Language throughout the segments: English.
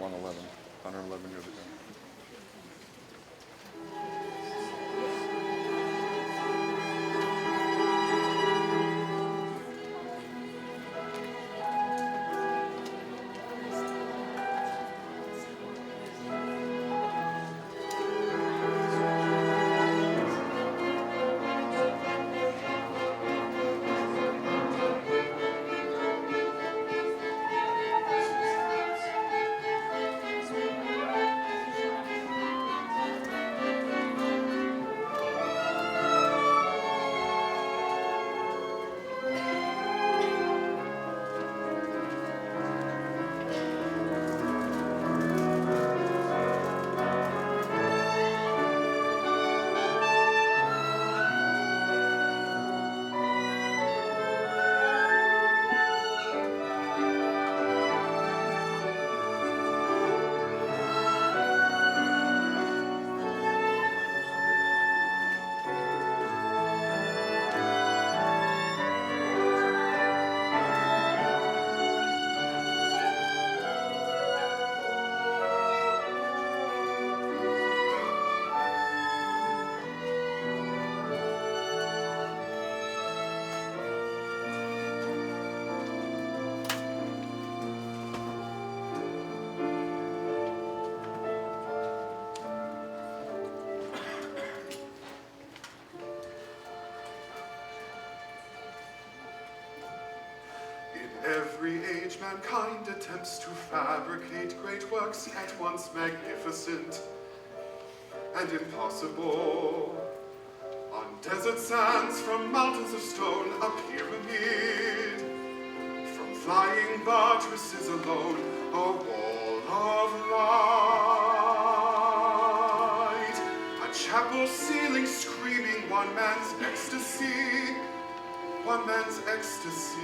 111 years ago. Every age mankind attempts to fabricate great works at once magnificent and impossible. On desert sands, from mountains of stone, a pyramid. From flying buttresses alone, a wall of light. A chapel ceiling screaming one man's ecstasy, one man's ecstasy.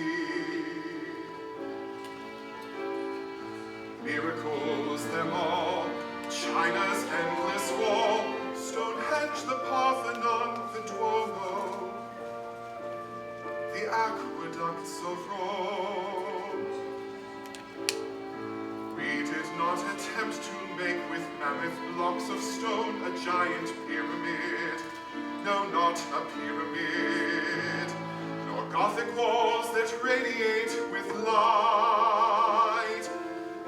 Miracles them all, China's endless wall, Stonehenge, the Parthenon, the Duomo, the aqueducts of Rome. We did not attempt to make with mammoth blocks of stone a giant pyramid, no, not a pyramid, nor Gothic walls that radiate with light.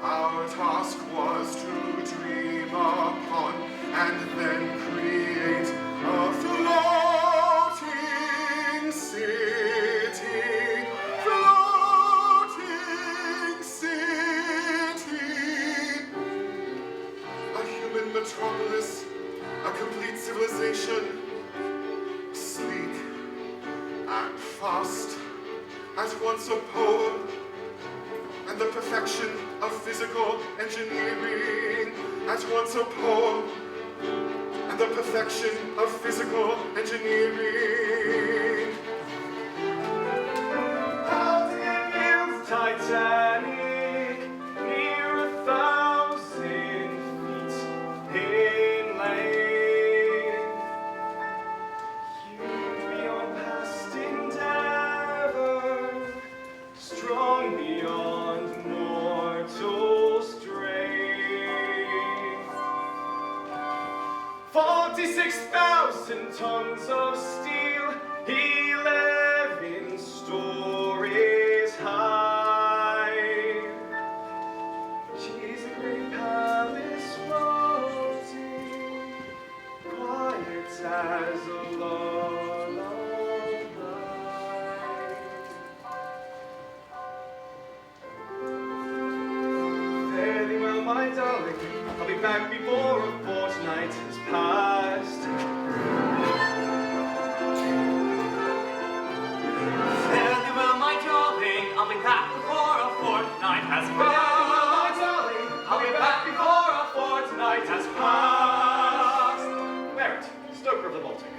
Our task was to dream upon and then create a floating city, floating city. A human metropolis, a complete civilization, sleek and fast, at once a poem and the perfection of physical engineering, at once a poem and the perfection of physical engineering. Out in the Titanic, near 1,000 feet in length, huge beyond past endeavor, strong beyond mortal strength. 46,000 tons of steel, 11 stories high. She's a great palace floating, quiet as a lullaby. Fairly well, my darling, I'll be back before a fortnight has passed. Fairly well, my darling, I'll be back before a fortnight has Fairly well, my passed. darling, I'll be back before a fortnight has passed. Merritt, stoker of the Baltic.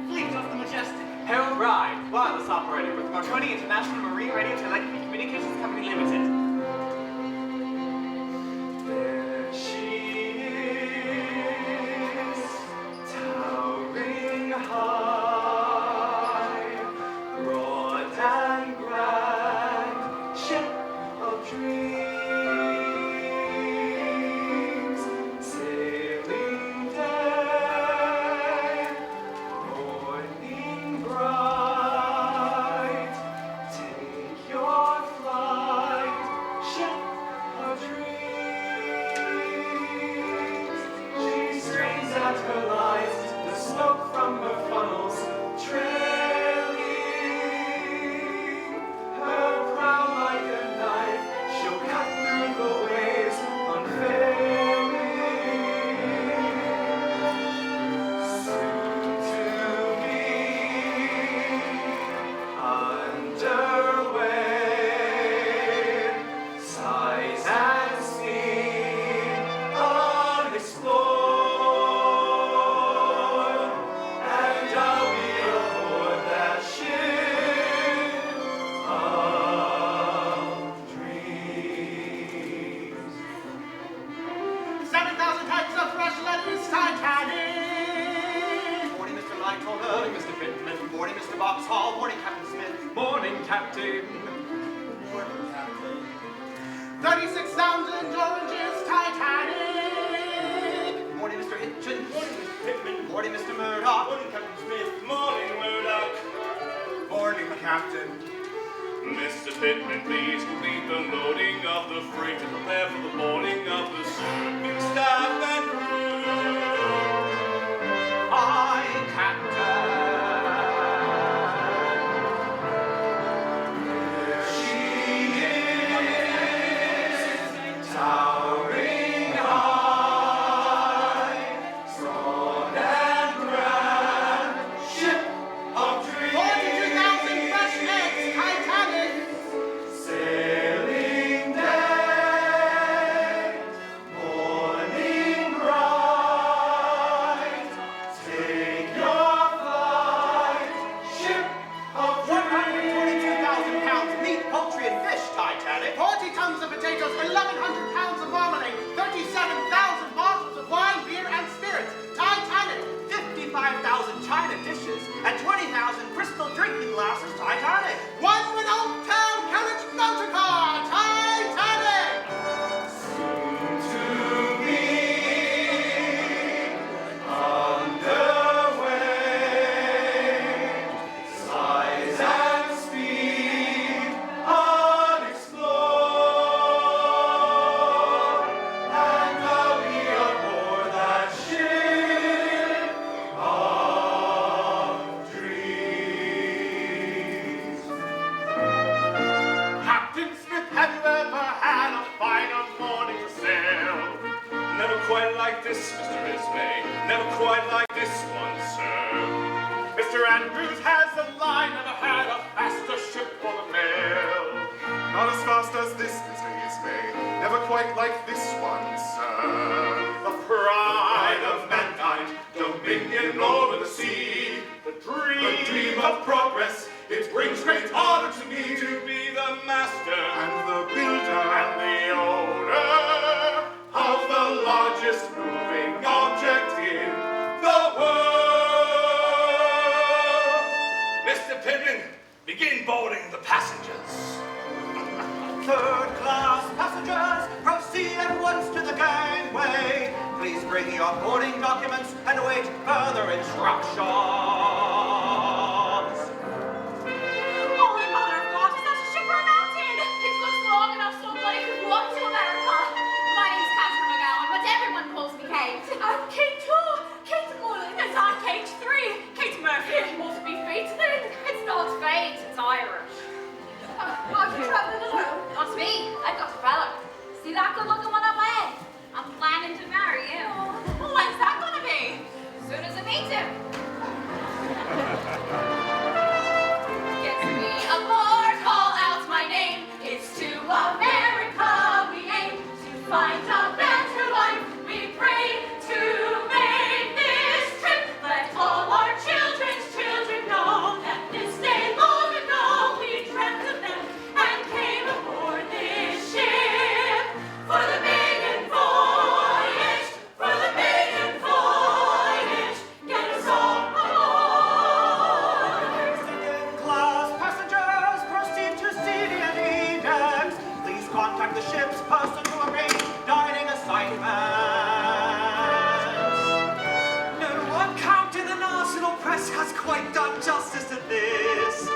Fleet of the Majestic. Harold Ride, wireless operator with Marconi International Marine Radio Telecommunications Company Limited. There she is, towering high, broad and grand, ship of dreams. sounds and oranges, Titanic. Morning, Mr. Hitchin. Morning, Mr. Pittman. Morning, Mr. Murdoch. Morning, Captain Smith. Morning, Murdoch. Morning, Captain. Mr. Pittman, please complete the loading of the freight and prepare for the boarding of the shipping staff and crew. Aye, Captain. There she is, towering high, strong and grand, ship of dreams. 42,000 fresh eggs, Titanic, sailing day, morning bright. Take your flight, ship of dreams. 122,000 pounds of meat, poultry, and fish, Titanic. 40 tons of potatoes, 1,100 pounds of marmalade, 37,000 bottles of wine, beer, and spirits. Titanic. 55,000 china dishes and 20,000 crystal drinking glasses, Titanic. One renowned town carriage motor car. Titanic. Soon to be underway. Size and speed unexplored. And I'll be aboard that ship of dreams. Captain Smith, have you ever had a finer morning to sail? Never quite like this, Mr. Ismay. Never quite like this one, sir. Mr. Andrews has a line, never had a faster ship for the mail. Not as fast as this, Mr. Ismay. Never quite like this one, sir. The pride of mankind, dominion over the sea. The dream of progress, it brings great honor to me to be the master and the builder and the owner of the largest moving object in the world. Mr. Pittman, begin boarding the passengers. Third-class passengers, proceed at once to the gangway. Please bring your boarding documents and await further instructions. Holy Mother of God, is that a ship or a mountain? It looks long enough so bloody could walk to America. My name's Catherine McGowan, but everyone calls me Kate. I'm Kate too. Kate Mullen. And I'm Kate 3. Kate Murphy. It must be fate then. It's not fate, it's Irish. Are you traveling alone? Not me. I've got a fella. See that good-looking one up ahead? I'm planning to marry him. Oh, when's that gonna be? As soon as I meet him. Gets me aboard, call out my name. It's to America we aim. To find a better life we pray. To make this trip, let all our children's children know that this day long ago we dreamt of them and came aboard this ship for the maiden voyage, for the maiden voyage. Get us all aboard. Second-class passengers, proceed to see the decks. Please contact the ship's person to arrange dining assignments. No account in the national press has quite done justice to this.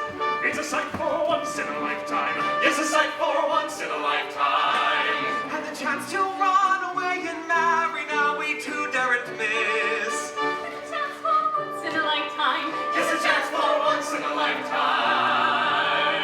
It's a sight for once in a lifetime. Yes, a sight for once in a lifetime. And the chance to run away and marry now we too daren't miss. A chance for once in a lifetime. Yes, a chance for once in a lifetime.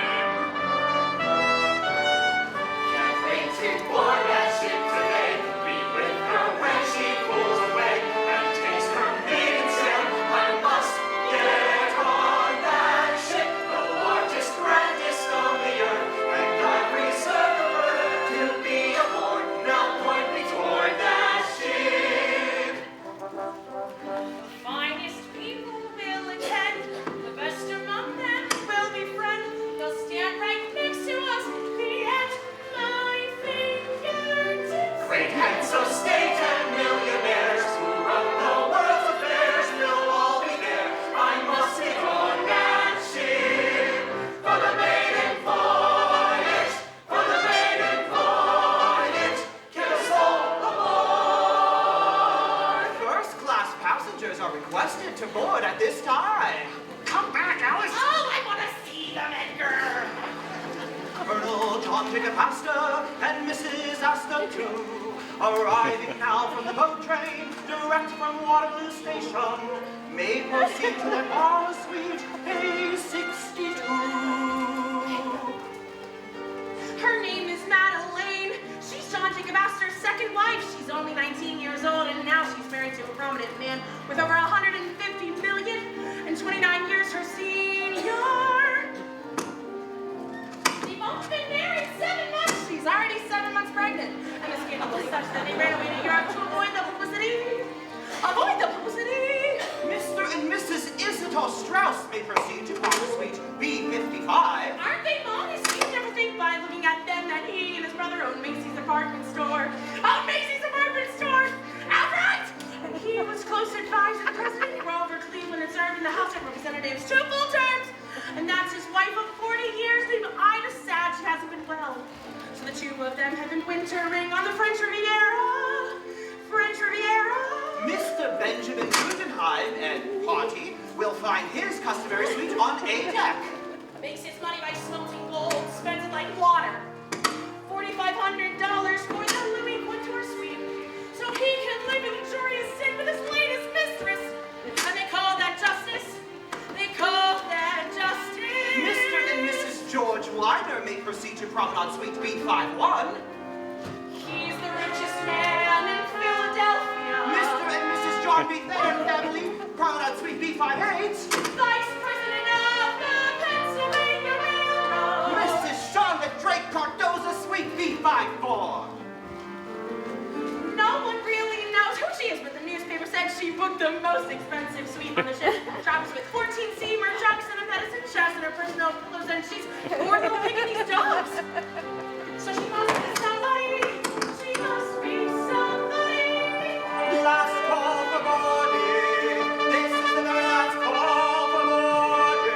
Can't wait to board that ship today. Be with her when she pulls away and taste her maiden sail. I must get on that ship, the largest, grandest on the earth, and I reserve the bird to be aboard. Now point me toward that ship. The finest people will attend. The best among them will befriend. They'll stand right next to us. Be at my fingertips. Great heads of state and millionaires who run the world's affairs will all be there. I must get on that ship for the maiden voyage, for the maiden voyage. 22. Arriving now from the boat train, direct from Waterloo Station, may proceed to the bar suite A62. Her name is Madeleine. She's John Jacob Astor's second wife. She's only 19 years old, and now she's married to a prominent man with over 150 million and 29 years her senior. They've only been married 7 months. She's already 7 months pregnant. And the scandal was such that they ran away to Europe to avoid the publicity. Avoid the publicity! Mr. and Mrs. Isidore Strauss may proceed to bar suite B55. Aren't they modest? You'd never think by looking at them that he and his brother owned Macy's department store. Oh, Macy's department store! Outright! And he was close advised to the president, Grover Cleveland, and served in the House of Representatives 2 full terms. And that's his wife of 40 years, named Ida Sad. She hasn't been well. So the 2 of them have been wintering on the French Riviera. French Riviera. Mr. Benjamin Guggenheim and party will find his customary suite on A deck. Makes his money by smoking gold, spends it like water. $4,500 for the Louis Couture suite, so he can live in luxurious sin with his latest mistress. And they call that justice. They call that justice. Mr. and Mrs. George Weiner may proceed to promenade suite B51. He's the richest man in Philadelphia. Mr. and Mrs. John B. Thayer family, promenade suite B58. Vice President of the Pennsylvania Railroad. Mrs. Charlotte Drake Cardoza suite B54. No one really knows who she is, but the newspaper said she booked the most expensive suite on the ship. Travels with 14 Seymour trucks and a medicine chest and her personal pillows, and she's 4 little pickaninny dogs. So she must be somebody. She must be somebody. Last call for boarding. This is the very last call for boarding.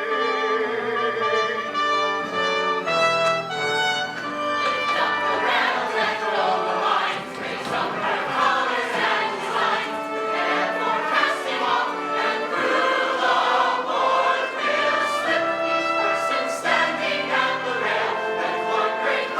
Lift up the rails and roll the lines, raise up her colors and designs, therefore casting off and through the board we'll slip, each person standing at the rail, and one great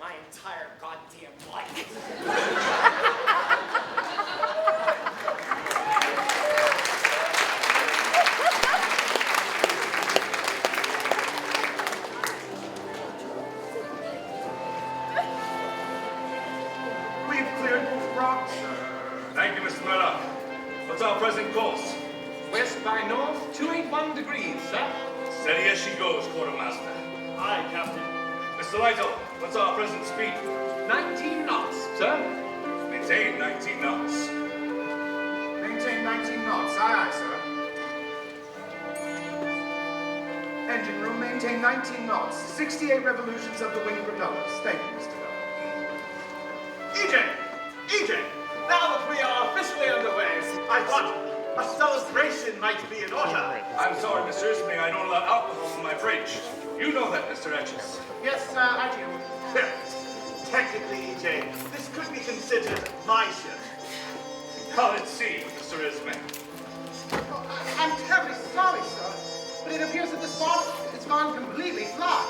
my entire goddamn life. We've cleared both rocks. Thank you, Mr. Murdoch. What's our present course? West by north, 281 degrees, sir. Steady as she goes, quartermaster. Aye, Captain. Mr. Lytle, what's our present speed? 19 knots, sir. Maintain 19 knots. Maintain 19 knots. Aye, aye, sir. Engine room, maintain 19 knots. 68 revolutions of the wing propellers. Thank you, Mr. Bell. EJ! Now that we are officially underway, I thought a celebration might be in order. I'm sorry, Mr. Ismay, I don't allow alcohol in my fridge. You know that, Mr. Etches. Yes, I do. Technically, EJ, this could be considered my ship. How at sea, Mr. Ismay. I'm terribly sorry, sir, but it appears that this bottle has gone completely flat.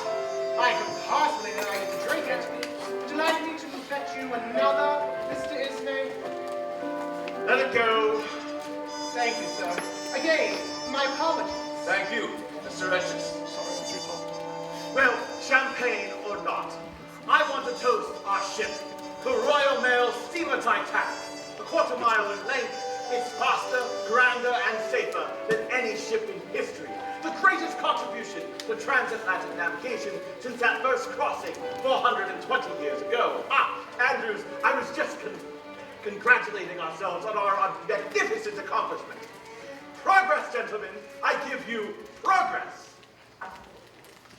I can possibly allow you to drink it. Would you like me to fetch you another, Mr. Ismay? Let it go. Thank you, sir. Again, my apologies. Thank you, Mr. Etches. Well, champagne or not, I want to toast our ship, the Royal Mail Steamer Titanic. A quarter mile in length, it's faster, grander, and safer than any ship in history. The greatest contribution to transatlantic navigation since that first crossing 420 years ago. Andrews, I was just congratulating ourselves on our magnificent accomplishment. Progress, gentlemen. I give you progress.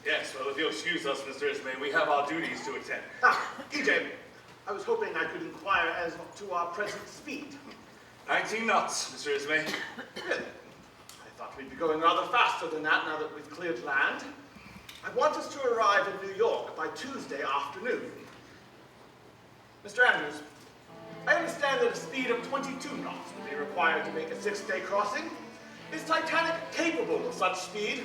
Yes, well, if you'll excuse us, Mr. Ismay, we have our duties to attend. EJ, I was hoping I could inquire as to our present speed. 19 knots, Mr. Ismay. Really? I thought we'd be going rather faster than that now that we've cleared land. I want us to arrive in New York by Tuesday afternoon. Mr. Andrews, I understand that a speed of 22 knots will be required to make a 6-day crossing. Is Titanic capable of such speed?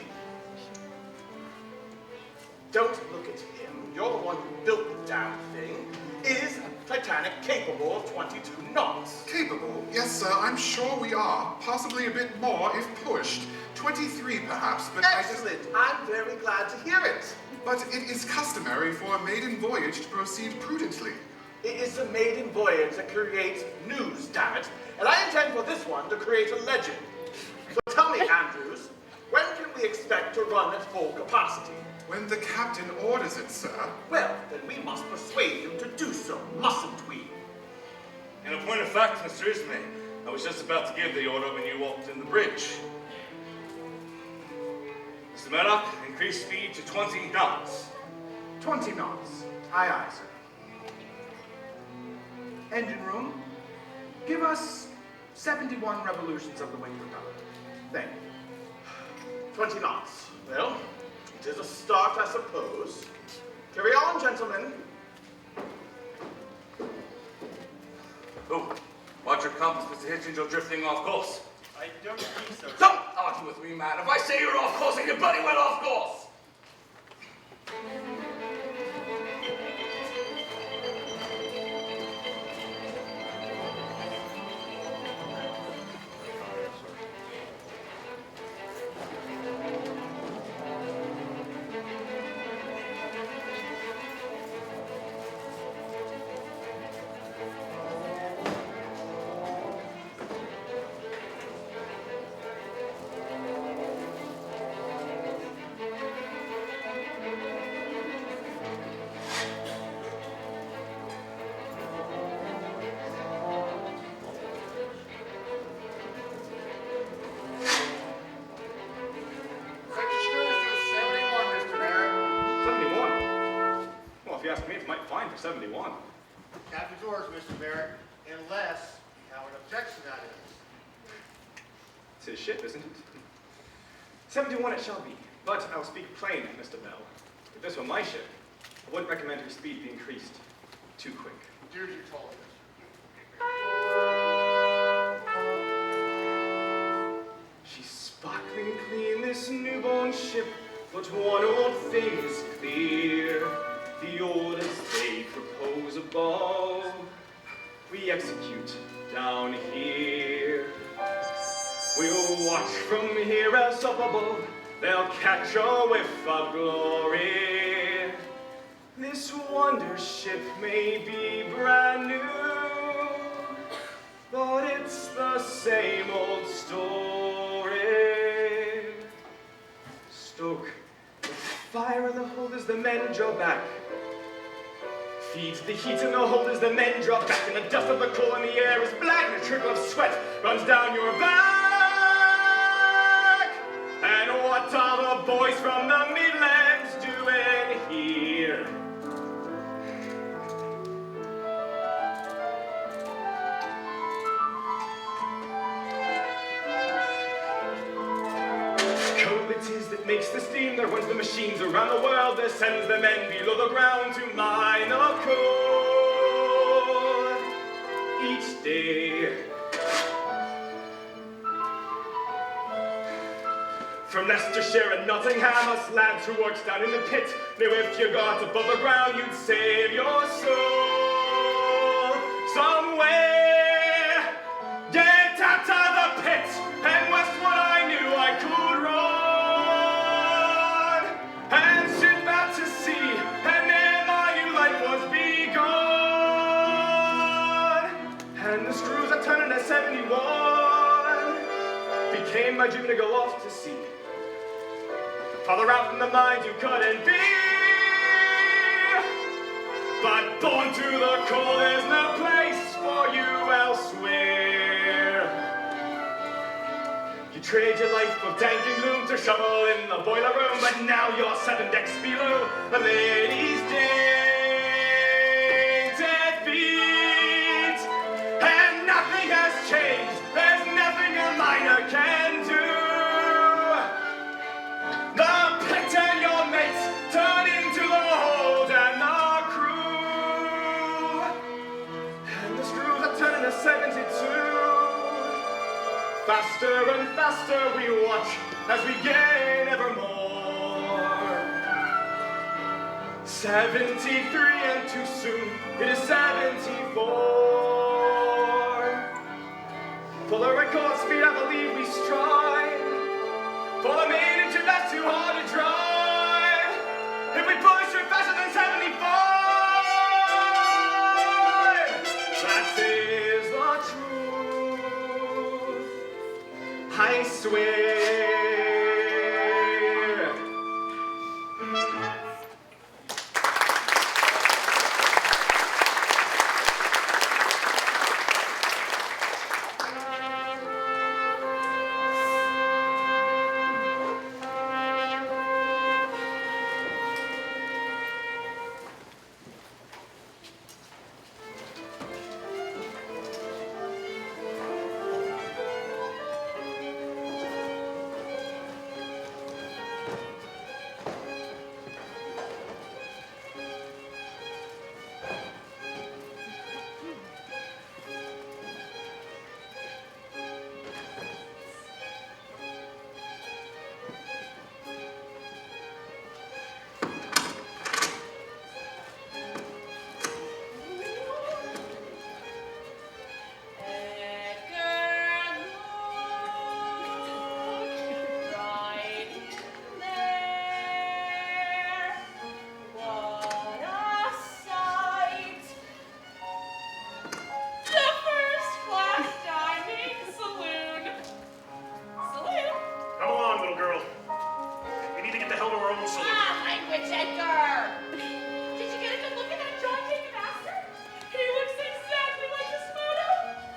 Don't look at him. You're the one who built the damn thing. Is Titanic capable of 22 knots? Capable? Yes, sir, I'm sure we are. Possibly a bit more if pushed. 23, perhaps, but Excellent. I'm very glad to hear it. But it is customary for a maiden voyage to proceed prudently. It is the maiden voyage that creates news, damn it. And I intend for this one to create a legend. So tell me, Andrews, when can we expect to run at full capacity? When the captain orders it, sir. Well, then we must persuade him to do so, mustn't we? In a point of fact, Mr. Ismay, I was just about to give the order when you walked in the bridge. Mr. Murdoch, increase speed to 20 knots. 20 knots. Aye, aye, sir. Engine room, give us 71 revolutions of the wing propeller. Thank you. 20 knots. Well, it is a start, I suppose. Carry on, gentlemen. Oh, watch your compass, Mr. Hitchens, you're drifting off course. I don't think so. Don't argue with me, man. If I say you're off course, then your buddy went off course. If you ask me, it's might fine for 71. Captain's orders, Mr. Merrick, unless you have an objection, that is. It's his ship, isn't it? 71 it shall be, but I'll speak plain, Mr. Bell. If this were my ship, I wouldn't recommend her speed be increased too quick. Do as you're told, She's sparkling clean, this newborn ship, but one old thing is clear. The orders they propose above, we execute down here. We'll watch from here as up above, they'll catch a whiff of glory. This wonder ship may be brand new, but it's the same old story. Stoke with fire in the hold as the men draw back. Feed the heat in the hold as the men draw back, and the dust of the coal in the air is black, and a trickle of sweat runs down your back. And what are the boys from the Midlands doing here? Coal it is that makes the steam that runs the machines around the world, that sends the men below the ground to mine the coal each day. From Leicestershire and Nottingham, us lads who works down in the pit, knew if you got above the ground, you'd save your soul somewhere. Get out of the pit, and westward I knew I could run, and ship out to sea, and there my new life was begun. And the screws are turning at 71, became my dream to go off to sea. Farther out from the mines you couldn't be, but born to the coal, there's no place for you elsewhere. You trade your life of dank and gloom to shovel in the boiler room, but now you're 7 decks below a lady's dainty feet, and nothing has changed. There's nothing a miner can do. The pit and your mates turn into the hold and the crew, and the screws are turning to 72. Faster and faster we watch as we gain ever more. 73 and too soon it is 74. For the record speed I believe we strive, for the minute you left too hard to drive. If we push it faster than 75, that is the truth, I swear.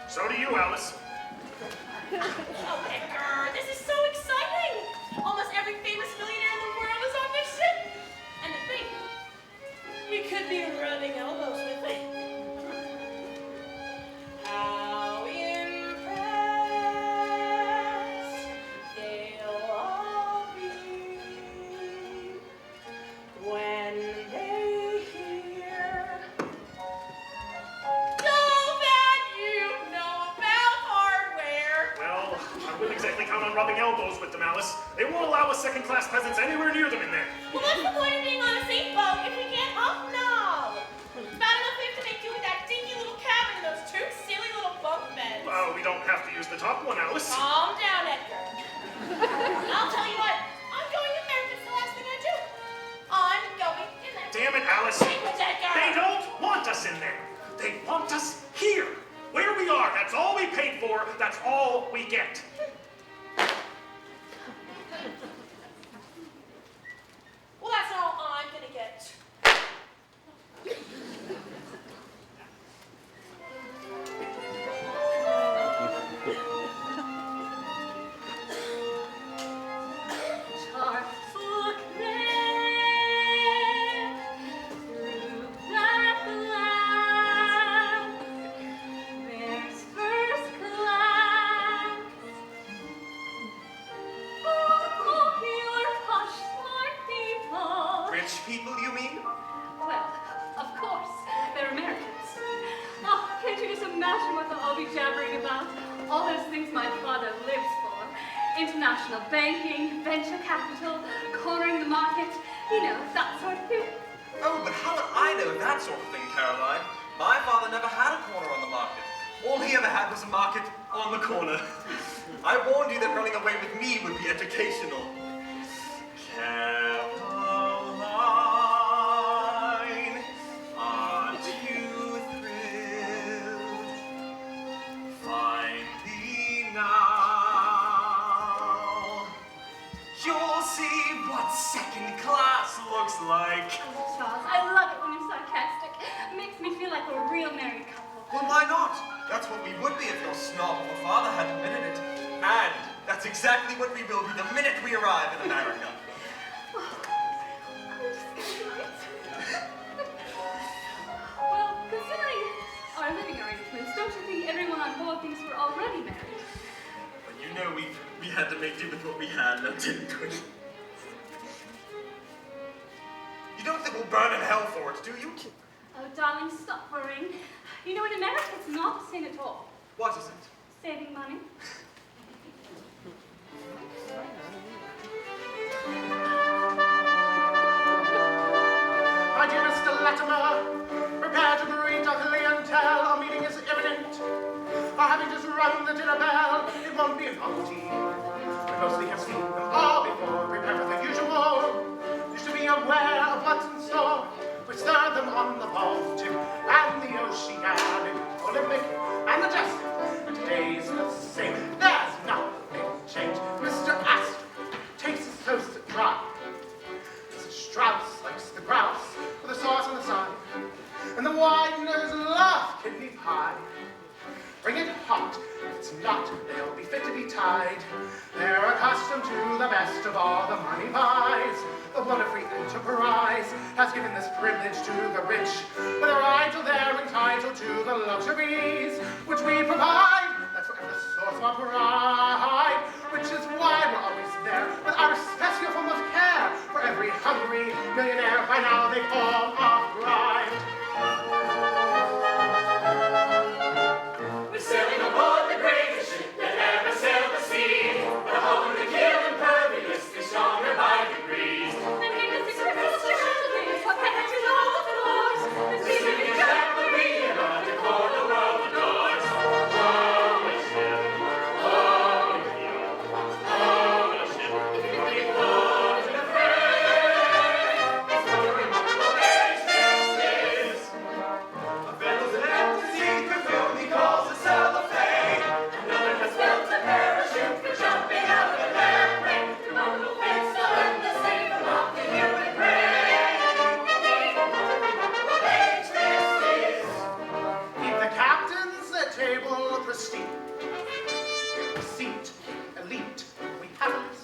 So do you, Alice. Oh, Edgar, this is so exciting! Almost every famous millionaire in the world is on this ship. And to think, we could be rubbing elbows with it. How impressed they'll all be when they hear all that you know about hardware. Well, I wouldn't exactly count on rubbing elbows with them, Alice. They won't allow us second-class peasants anywhere near them in there. Well, what's the point of being on a safe boat if we can't up house. Calm down, Edgar. I'll tell you what, I'm going in there if it's the last thing I do. I'm going in there. Damn it, Alice. Language, Edgar. They don't want us in there. They want us here. Where we are, that's all we paid for, that's all we get. Well, that's all I'm gonna get. Rich people, you mean? Well, of course, they're Americans. Oh, can't you just imagine what they'll all be jabbering about? All those things my father lives for. International banking, venture capital, cornering the market, you know, that sort of thing. Oh, but how would I know that sort of thing, Caroline? My father never had a corner on the market. All he ever had was a market on the corner. I warned you that running away with me would be educational. Caroline, aren't you thrilled? Finally now, you'll see what second class looks like. Oh, Charles, I love it when you're sarcastic. It makes me feel like a real married couple. Well, why not? That's what we would be if your snob of a father had admitted it. And that's exactly what we will be the minute we arrive in America. Well, considering our living arrangements, don't you think everyone on board thinks we're already married? But you know we had to make do with what we had, now didn't we? You don't think we'll burn in hell for it, do you? Oh, darling, stop worrying. You know, in America, it's not a sin at all. What is it? Saving money. My dear Mr. Latimer, prepare to greet our clientele. Our meeting is imminent. Our having just rung the dinner bell, it won't be a novelty. We mostly have seen them all before. Prepare for the usual. You should be aware of what's in store. We stir them on the Baltic and the Oceanic, Olympic and the Justin. And today's the same. There's nothing changed. Mr. Astor takes his toast dry. Mr. Strauss likes the grouse with the sauce on the side. And the Wideners love kidney pie. Bring it hot. If it's not, they'll be fit to be tied. They're accustomed to the best of all the money buys. The blood of free enterprise has given this privilege to the rich. But they're idle, they're entitled to the luxuries which we provide. That's forever the source of our pride, which is why we're always there with our special form of care for every hungry millionaire. By now they've all arrived. We're sailing aboard the greatest ship that ever sailed the sea. The hull and the keel imperviously stronger by degrees. And give us a Christmas journey, what packages all the floors. The sleeping jet will be enough to pour the world adores. Oh, a ship, oh, a keel, oh, a ship. We put in a fray. It's what a remarkable age this is. A vessel's left to sea, Cthulhu calls a cellophane. Another has built a parachute for jumping out of an airplane. Remarkable fates to learn the same about the human brain. Indeed, what a remarkable age this is. Keep the captain's table pristine. Seat elite, we have it.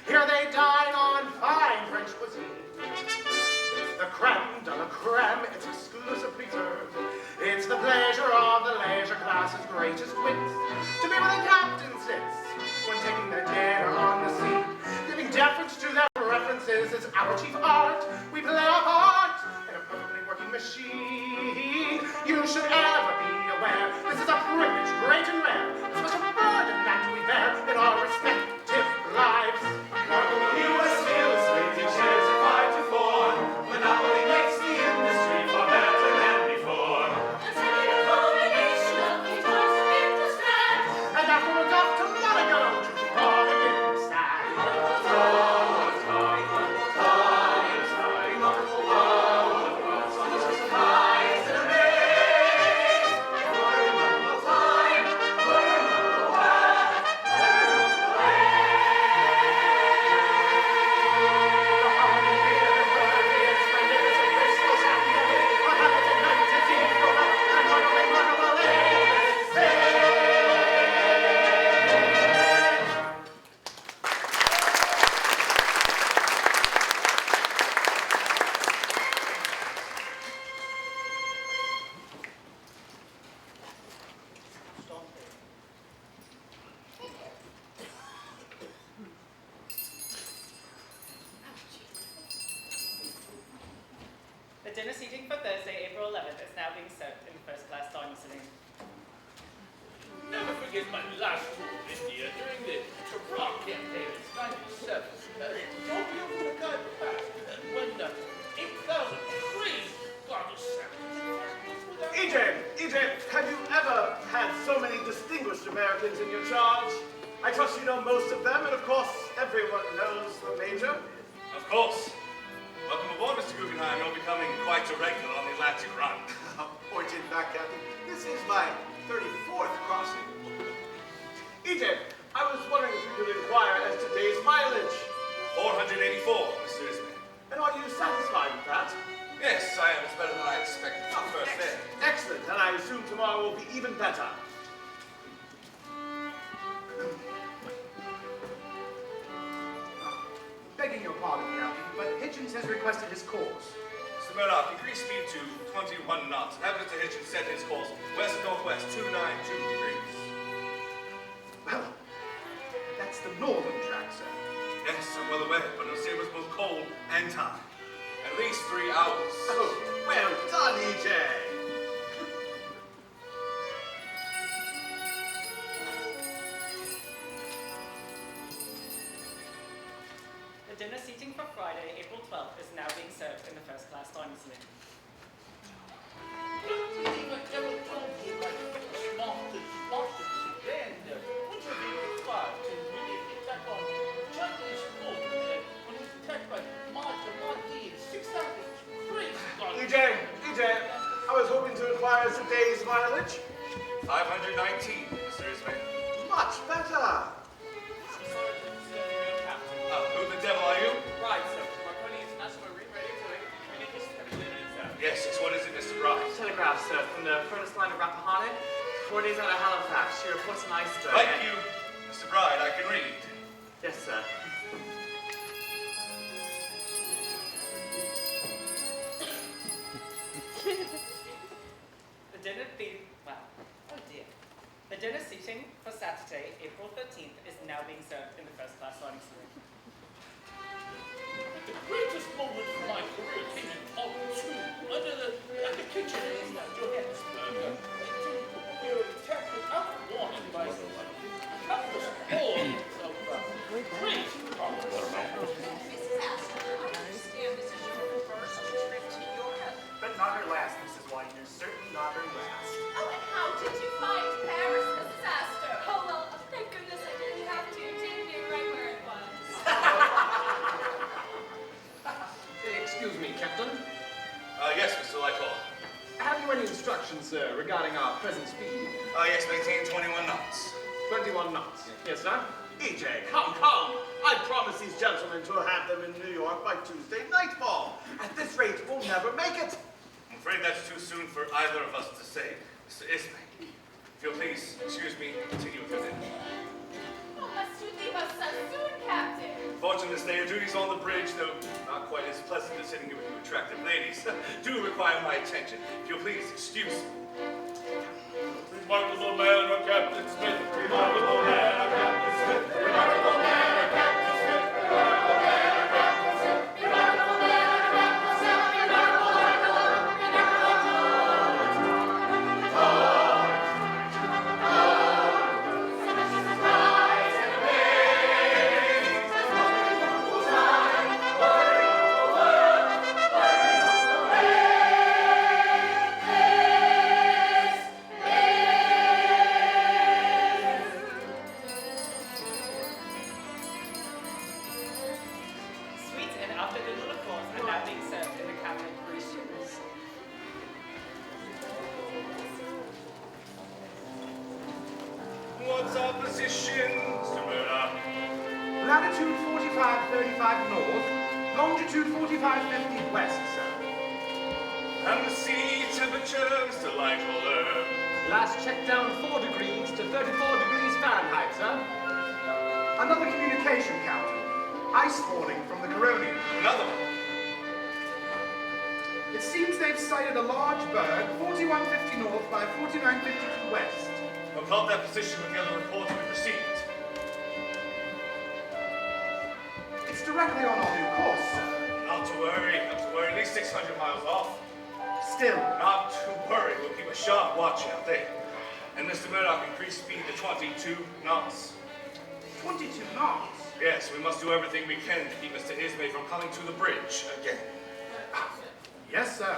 Here they dine on fine French cuisine. It's the creme de la creme, it's exclusively served. It's the pleasure of the leisure class's greatest wits to be where the captain sits when taking their dinner on the sea. Giving deference to their preferences is our chief art. We play our part in a perfectly working machine. You should ever be aware this is a privilege great and rare, a special burden that we bear in our respective lives. U.S. Steel, slating shares at 5 to 4. Monopoly makes the industry far better than before. Let's make it a combination of these toys to make the strand. And afterwards, dinner seating for Thursday, April 11th is now being served in the first-class dining saloon. Never forget my last tour of India during the Iraq campaign in '97. Don't be able to cut back when 8,000 trees got assassinated. EJ, have you ever had so many distinguished Americans in your charge? I trust you know most of them, and of course, everyone knows the Major. Of course. Welcome aboard, Mr. Guggenheim. You're becoming quite a regular on the Atlantic run. Pointing back, Captain. This is my 34th crossing. EJ, I was wondering if you could inquire as to day's mileage. 484, Mr. Ismay. And are you satisfied with that? Yes, I am. It's better than I expected. Not first day. Excellent, and I assume tomorrow will be even better. Begging your pardon, Captain, but Hitchens has requested his course. Mr. Murdoch, increase speed to 21 knots. And have Mr. Hitchens set his course west-northwest 292 degrees. Well, that's the northern track, sir. Yes, I'm well aware, but it'll save us both coal and time. At least 3 hours. Oh, well done, EJ. The dinner seating for Friday, April 12th is now being served in the first-class dining saloon. Nothing ever told me like Martin Sedan would have been required to really get back on Chinese food when he was attacked by Martin and 6,000 trees got EJ, I was hoping to inquire as to day's mileage. 519, Mr. Ismay. Much better. Who the devil are you? Right, sir. Marconi International Marine Radio to communication representative, sir. Yes, what is it, Mr. Bryce? Telegraph, sir, from the furnace line of Rappahannock. 4 days out of Halifax. She reports an iceberg. Thank you, Mr. Bride. I can read. Yes, sir. The dinner seating for Saturday, April 13th, is now being served in the first-class dining saloon. the greatest moment of my career came in Part 2 under the kitchen in Johannesburg. We were attacked without warning by countless hordes of trees. Mrs. Astor, I understand this is your first trip to Europe. But not her last, Mrs. Widener. Certainly not her last. Oh, and how did you find Paris, Mrs. Astor? Oh, well, thank goodness I didn't have to take you right where it was. Excuse me, Captain. Yes, Mr. Lighthall. Have you any instructions, sir, regarding our present speed? Yes, maintain 21 knots. 21 knots. Yes, sir? EJ, come. I promised these gentlemen to have them in New York by Tuesday nightfall. At this rate, we'll never make it. I'm afraid that's too soon for either of us to say. Mr. Ismay, if you'll please excuse me, continue with your dinner. Oh, must you leave us so soon, Captain? Fortunately, this day, your duties on the bridge, though not quite as pleasant as sitting here with you attractive ladies, do require my attention. If you'll please excuse me. Remarkable man, our Captain Smith. Remarkable man, our Captain Smith. Remarkable man, our Captain Smith. Remarkable man, our Captain Smith. Remarkable man, our Captain Smith. Sweets and after-dinner liqueurs are now being served in the cabinet cruise ships. What's our position, Mr. Murdoch? Latitude 4535 north, longitude 4550 west, sir. And the sea temperature, Mr. Lighthall. Last check down 4 degrees to 34 degrees Fahrenheit, sir. Another communication, Captain. Ice warning from the Caronian. Another one. It seems they've sighted a large berg, 4150 north by 4952 west. We'll plot that position with the other reports we received. It's directly on our new course, sir. Not to worry. At least 600 miles off. still. Not to worry, we'll keep a sharp watch out there. And Mr. Murdoch, increase speed to 22 knots. 22 knots? Yes, we must do everything we can to keep Mr. Ismay from coming to the bridge again. Yes, sir.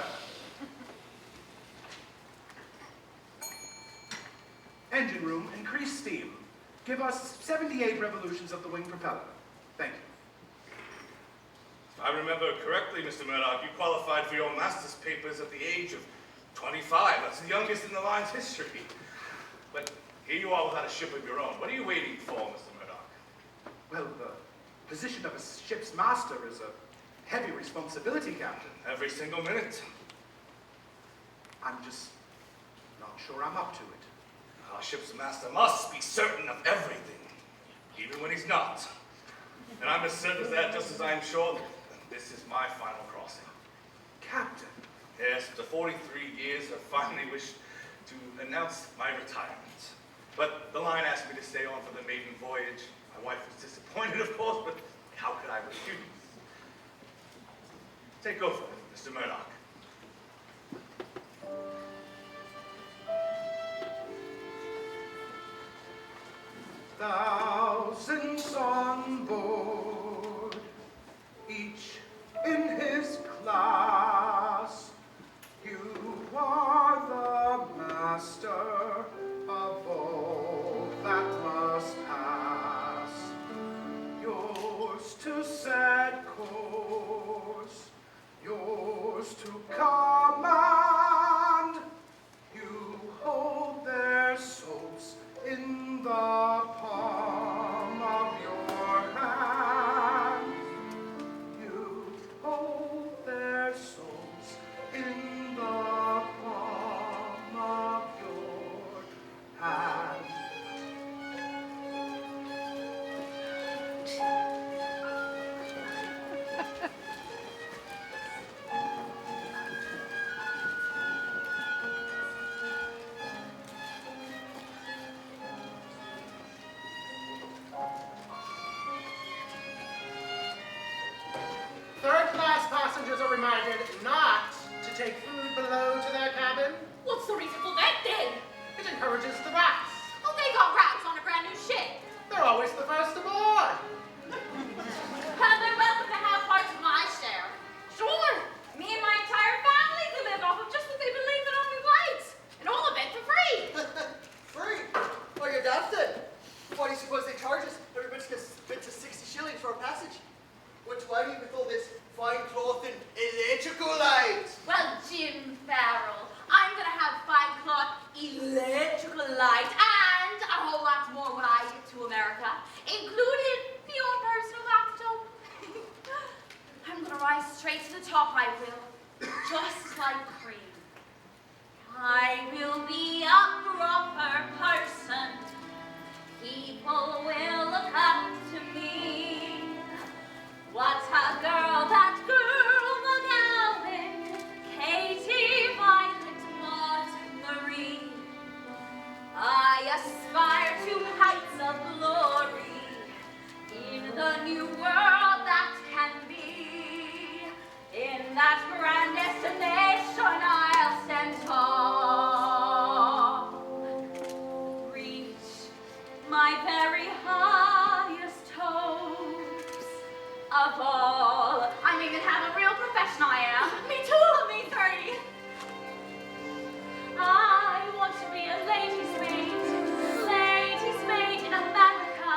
Engine room, increase steam. Give us 78 revolutions of the wing propeller. Thank you. If I remember correctly, Mr. Murdoch, you qualified for your master's papers at the age of 25. That's the youngest in the line's history. But here you are without a ship of your own. What are you waiting for, Mr. Murdoch? Well, the position of a ship's master is a heavy responsibility, Captain. Every single minute. I'm just not sure I'm up to it. Our ship's master must be certain of everything, even when he's not. And I'm as certain as that, just as I'm sure that this is my final crossing. Captain. Yes, after 43 years, I finally wished to announce my retirement. But the line asked me to stay on for the maiden voyage. My wife was disappointed, of course, but how could I refuse? Take over, Mr. Murdoch. Thousands on board, each in his class. You are the master of all that must pass. Yours to set course, yours to command. You hold their souls in the palm of your hand. You hold their souls in the palm of your hand. Third-class passengers are reminded not to take food below to their cabin. What's the reason for that then? It encourages the rats. Oh, they got rats on a brand new ship. They're always the first aboard. And they're welcome to have parts of my share. Sure, me and my entire family can live off of just what they believe in only whites. And all of it for free. Free? Well, you're dusted. What do you suppose they charge us? Everybody gets bits of 60 shillings for a passage. What's why do you with all this fine cloth and electrical lights? Well, Jim Farrell, I'm gonna have fine cloth, electrical light, and a whole lot more when I get to America, including your personal laptop. I'm gonna rise straight to the top, I will, just like cream. I will be a proper person. People will look up to me. What a girl, that girl McGowan, Katie, Violet, Maud, Marie. I aspire to heights of glory in the new world that can be. In that grand destination I'll stand tall, reach my very highest hopes of all. I'm even have a real profession, I am. Me too, me 30. I want to be a ladies' maid in America.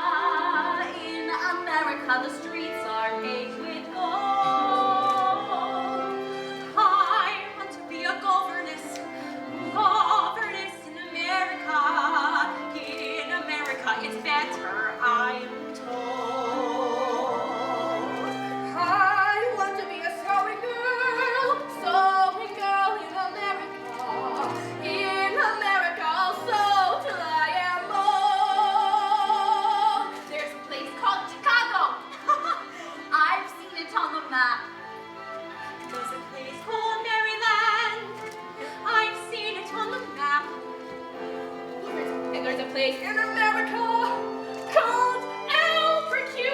In America, the streets are paved with gold. I want to be a governess in America. In America, it's better, I'm told. I want to be a sewing girl in America. In America, I'll sew till I am old. There's a place called Chicago. I've seen it on the map. There's a place called Maryland. I've seen it on the map. And there's a place in America called Albuquerque.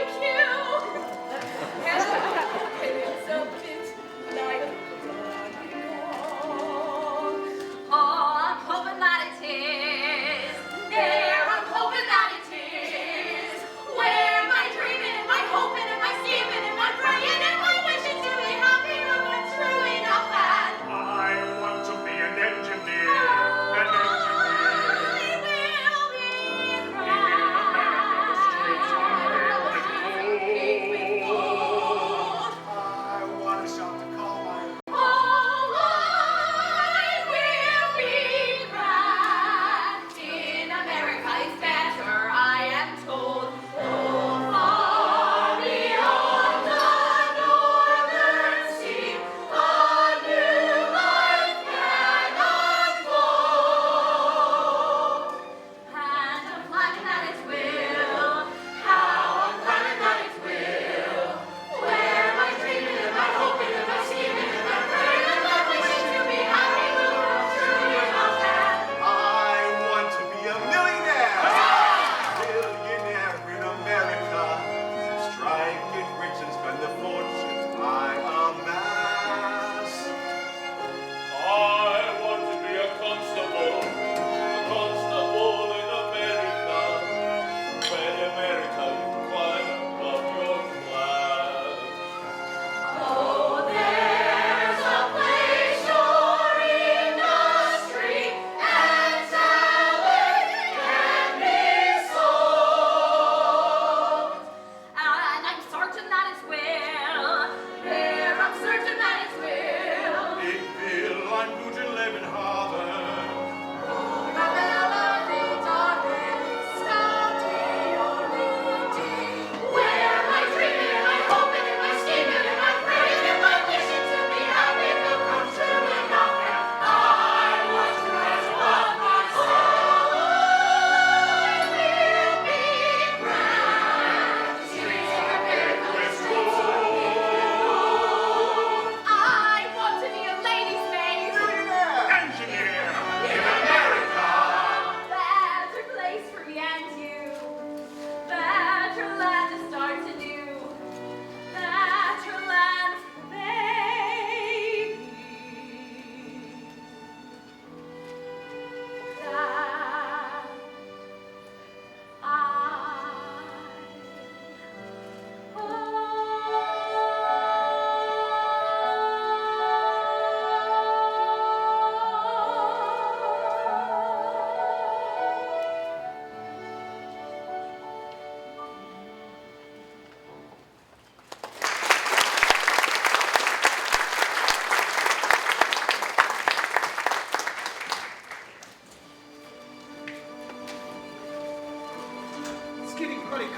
And it's a bit like Montreal.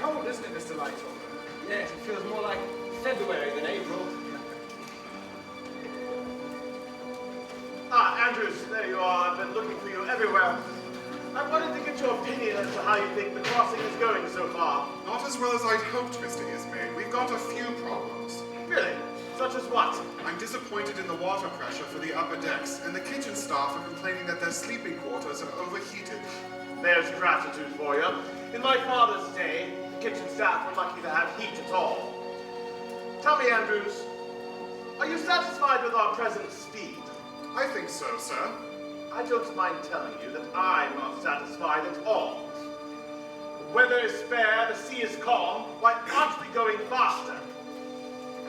cold, isn't it, Mr. Lightover? Yes, it feels more like February than April. Ah, Andrews, there you are. I've been looking for you everywhere. I wanted to get your opinion as to how you think the crossing is going so far. Not as well as I'd hoped, Mr. Ismay. We've got a few problems. Really? Such as what? I'm disappointed in the water pressure for the upper decks, and the kitchen staff are complaining that their sleeping quarters are overheated. There's gratitude for you. In my father's day, the kitchen staff were lucky to have heat at all. Tell me, Andrews, are you satisfied with our present speed? I think so, sir. I don't mind telling you that I'm not satisfied at all. The weather is fair, the sea is calm. Why aren't we going faster?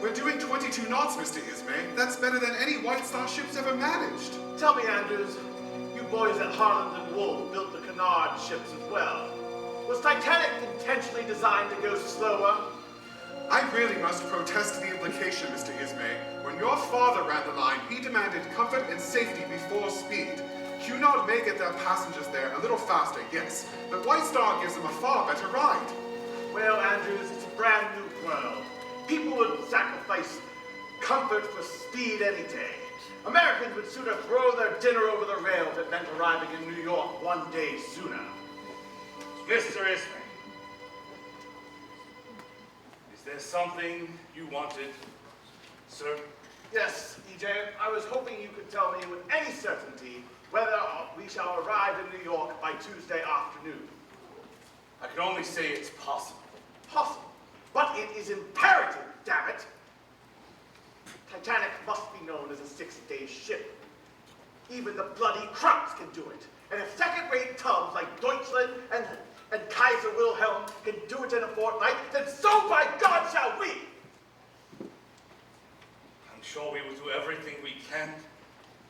We're doing 22 knots, Mr. Ismay. That's better than any White Star ship's ever managed. Tell me, Andrews, you boys at Harland and Wolff built the Canard ships as well. Was Titanic intentionally designed to go slower? I really must protest the implication, Mr. Ismay. When your father ran the line, he demanded comfort and safty before speed. Cunard may get their passengers there a little faster, yes, but White Star gives them a far better ride. Well, Andrews, it's a brand new world. People would sacrifice comfort for speed any day. Americans would sooner throw their dinner over the rail if it meant arriving in New York one day sooner. Mr. Ismay, is there something you wanted, sir? Yes, EJ, I was hoping you could tell me with any certainty whether we shall arrive in New York by Tuesday afternoon. I can only say it's possible. Possible, but it is imperative, damn it. Titanic must be known as a 6-day ship. Even the bloody Krauts can do it. And if second-rate tubs like Deutschland and Kaiser Wilhelm can do it in a fortnight, then so by God shall we! I'm sure we will do everything we can,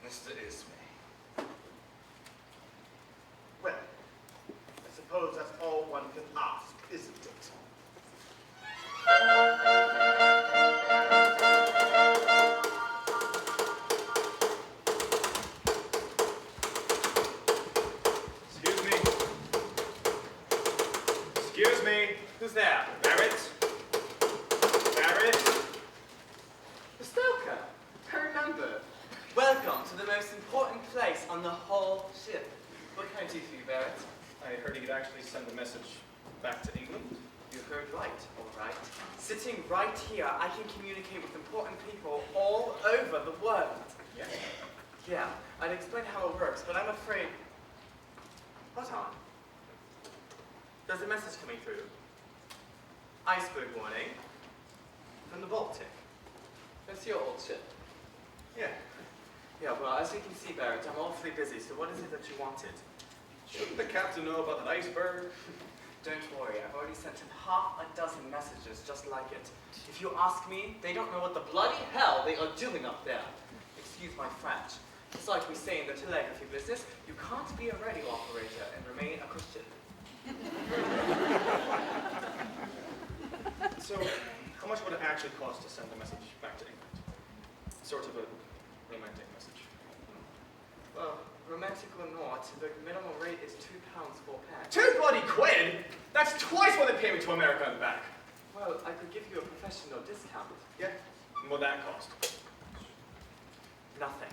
Mr. Ismay. Well, I suppose that's all one can ask, isn't it? Excuse me. Who's there? Barrett? Barrett? The stoker. I remember. Welcome to the most important place on the whole ship. What can I do for you, Barrett? I heard he could actually send a message back to England. You heard right, all right. Sitting right here, I can communicate with important people all over the world. Yeah. Yeah, I'd explain how it works, but I'm afraid... What on? There's a message coming through. Iceberg warning. From the Baltic. That's your old ship. Yeah. Yeah, well, as you can see, Barrett, I'm awfully busy, so what is it that you wanted? Shouldn't the captain know about that iceberg? Don't worry, I've already sent him half a dozen messages just like it. If you ask me, they don't know what the bloody hell they are doing up there. Excuse my French. It's like we say in the telegraphy business, you can't be a radio operator and remain a Christian. So, how much would it actually cost to send a message back to England? Sort of a romantic message. Well, romantic or not, the minimum rate is £2 £4. £2 bloody quid? That's twice what they pay me to America and back. Well, I could give you a professional discount. Yeah? And what'd that cost? Nothing.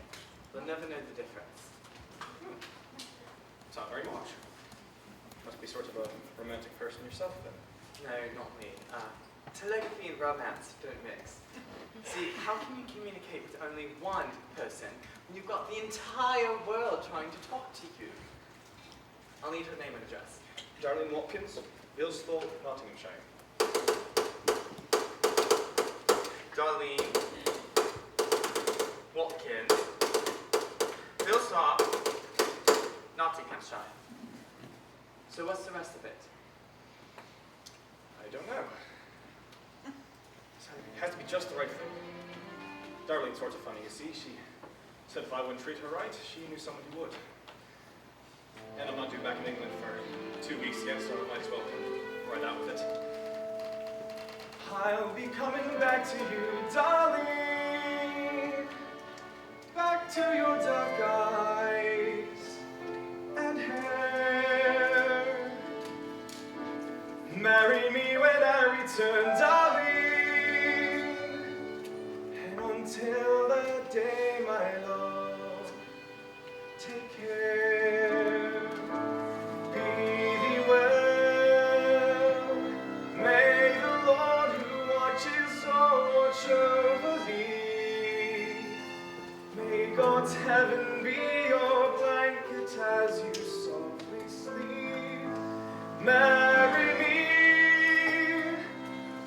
You'll never know the difference. It's not very much. Must be sort of a romantic person yourself, then. No, not me. Telegraphy and romance don't mix. See, how can you communicate with only one person when you've got the entire world trying to talk to you? I'll need her name and address. Darlene Watkins, Bilsthorpe, Nottinghamshire. Darlene Watkins, Bilsthorpe, Nottinghamshire. So what's the rest of it? I don't know. It has to be just the right thing. Darlene's sort of funny, you see. She said if I wouldn't treat her right, she knew someone who would. And I'm not due back in England for 2 weeks yet, so I might as well ride out with it. I'll be coming back to you, darling. Back to your dark eyes and hair. Marry me return, darling. And until that day, my love, take care. Be thee well. May the Lord who watches watch over thee. May God's heaven be your blanket as you softly sleep. Marry me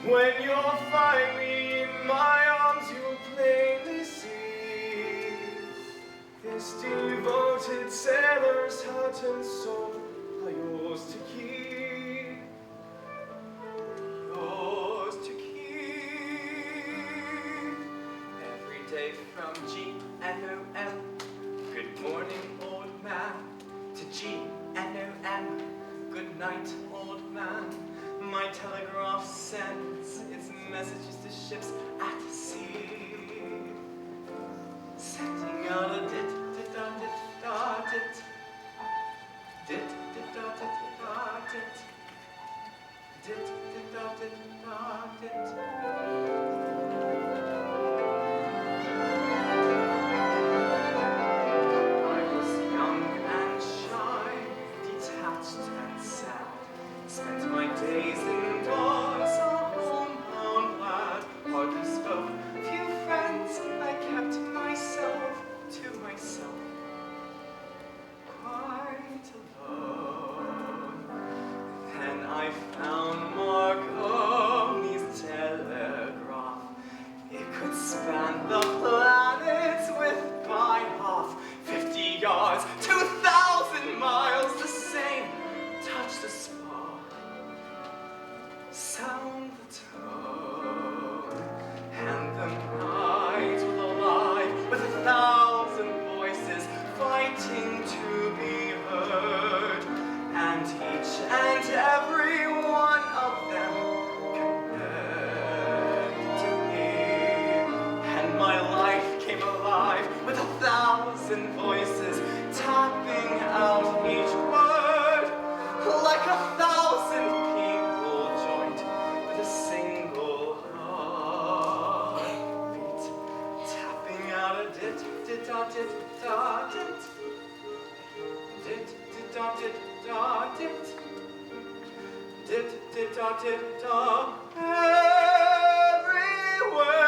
when you're finally in my arms. You'll plainly see this devoted sailor's heart and soul are yours to keep. Yours to keep. Every day from G-N-O-M. Good morning, old man. To G-N-O-M. Good night, old man. My telegraph sends its messages to ships at sea. Sending out a dit-dit-da-dit-da-dit. Dit-dit-da-dit-da-dit. Dit-dit-da-dit-da-dit. Spent my days indoors, a homebound lad, hardly spoke, few friends, I kept myself to myself, quite alone. Then I found Marconi's telegraph. It could span the planets with by half, 50 yards, 2,000 miles, the same. Touch the spark, sound the tone, and the night was alive with 1,000 voices fighting to be heard, and each and every one of them connected to me, and my life came alive with 1,000 voices tapping out each word, like 1,000 people joined with a single heartbeat, tapping out a dit-dit-da-dit-da-dit, dit-dit-da-dit-da-dit, dit-dit-da-dit-da, everywhere.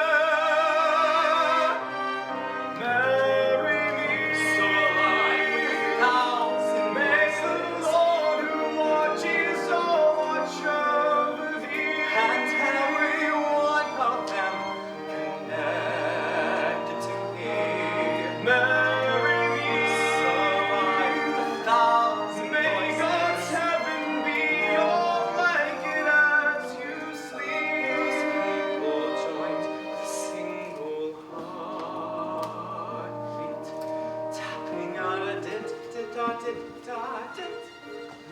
Marry me, so alive with 1,000 voices. Lord who watches watch over thee, and every one of them connected to thee. Marry me, so alive with 1,000 voices. May God's heaven be your blanket as you sleep. Those people joined with a single heartbeat, tapping out a dit-dit-da-dit-da-dit.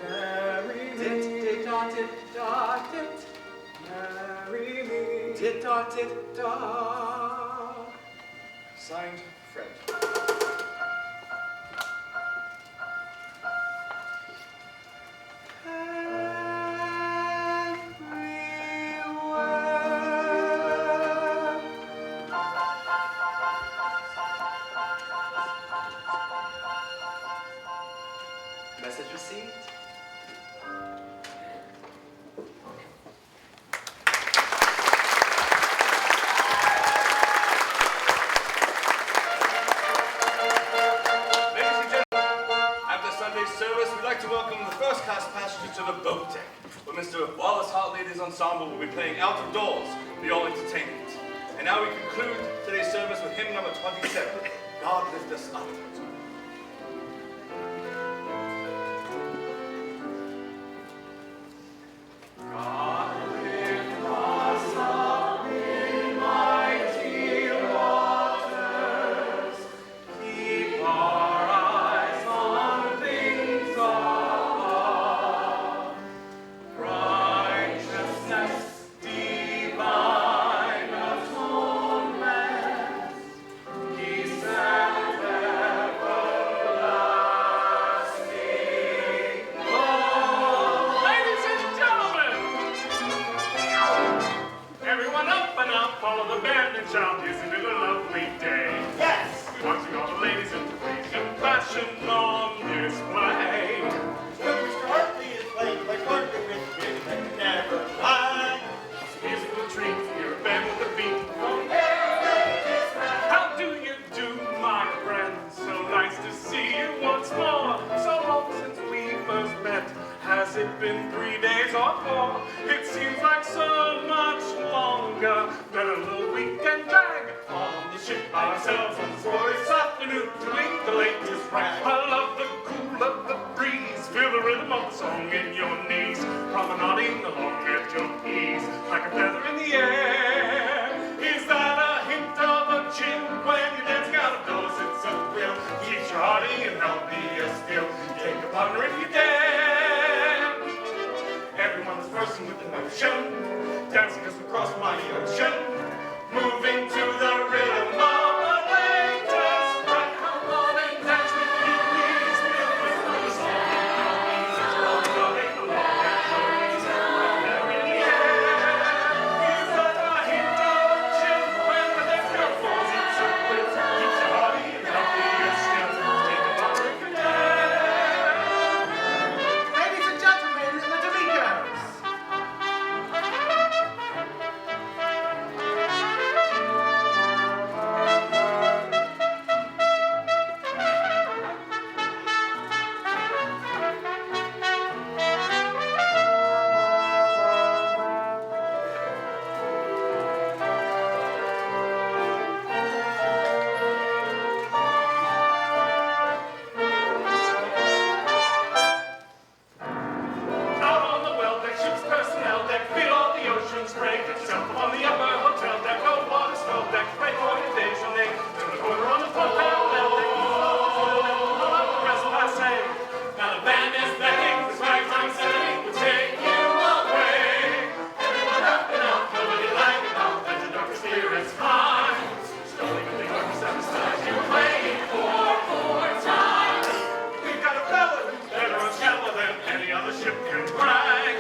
Marry me, dit-dit-da-dit-da-dit. Marry me, dit-da-dit-da. Signed, Fred. Message received. Ladies and gentlemen, after Sunday's service, we'd like to welcome the first class passengers to the boat deck, where Mr. Wallace Hartley and his ensemble will be playing Out of Doors, the all entertainment. And now we conclude today's service with hymn number 27, God Lift Us Up. God lift us up in mighty waters, keep our eyes on things above. Righteousness, divine atonement, peace and ever on display. Mr. Hartley is playing my partner with music that can never lie. Musical treat, you're a band with a beat. How do you do, my friend? So nice to see you once more. So long since we first met. Has it been 3 days or 4? It seems like so much longer than a little weekend drag on the ship by ourselves on this glorious afternoon, doing the latest rag. I love the cool of the breeze, feel the rhythm of the song in your knees, promenading along at your ease, like a feather in the air. Is that a hint of a chill when you're dancing out of doors? It's a thrill, keeps your hearty and healthy still. Take a partner if you dare. Everyone is bursting with emotion, dancing as we cross the mighty ocean, moving to the rhythm of the latest rag. Come on and dance with me, please. Feel the song in your knees. It's rolling along at your knees. There in the air. Is that a hint of a chill when the dance girl falls? It's a thrill, keeps your hearty and healthy still. Take a partner if you dare. Ladies and gentlemen, the Domingos. Out on the well deck, ship's personnel deck, feel all the ocean's break. Jump on the upper hotel deck, cold water swell deck, wait for your déjeuner. Turn the corner on the port parallel deck, pull up the rest passé. Now the band is becking, this ragtime setting will take you away. Everyone up and out, nobody like it out, let the darkest clear its mind. Strolling with the orchestra beside you, playing for time. We've got a fella who's better on shallow than any other ship can brag.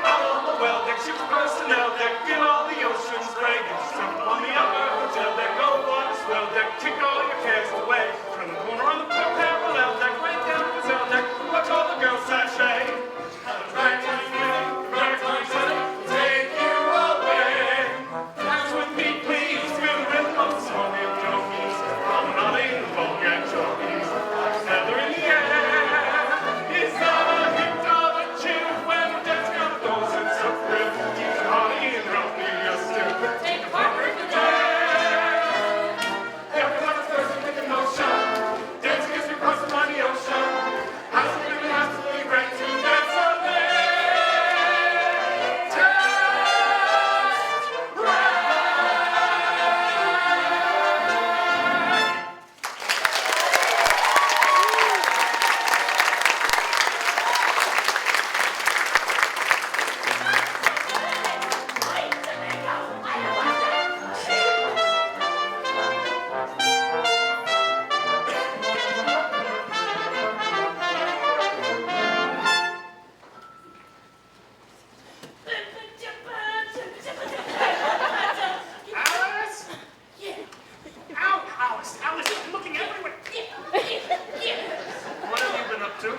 Out on the well deck, ship's personnel deck, feel all the ocean's break. Jump on the upper hotel deck, go water swell deck, kick all your cares away. Turn the corner on the port parallel deck, right down the gazelle deck, watch all the girls sashay. Ragtime setting, take you away. Dance with me, please, feel the rhythm of the song in your knees, promenading along at your knees, like a feather in the air. Is that a hint of a chill when the dance girl goes? It's a thrill, keeps your hearty and healthy still. Take a partner if you dare. Everyone is thirsty with emotion, dancing as we cross the mighty ocean. Absolutely, absolutely great to dance a latest rag. Alice? Ow, Alice! Alice, you're looking everywhere! What have you been up to?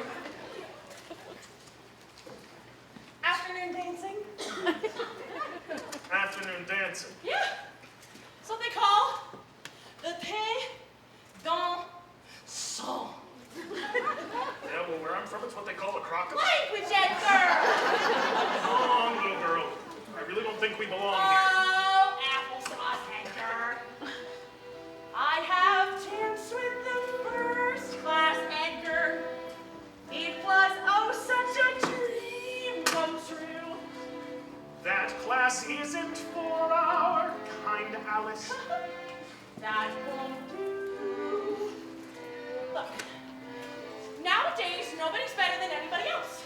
Afternoon dancing? Afternoon dancing. Yeah. That's what they call the paix dans sang. Yeah, well, where I'm from, it's what they call a crocodile. Language, Edgar! Come on, little girl. I really don't think we belong here. Oh, applesauce, Edgar. I have danced with the first class, Edgar. It was, oh, such a dream come true. That class isn't for our kind, Alice. That won't do. Look, nowadays, nobody's better than anybody else.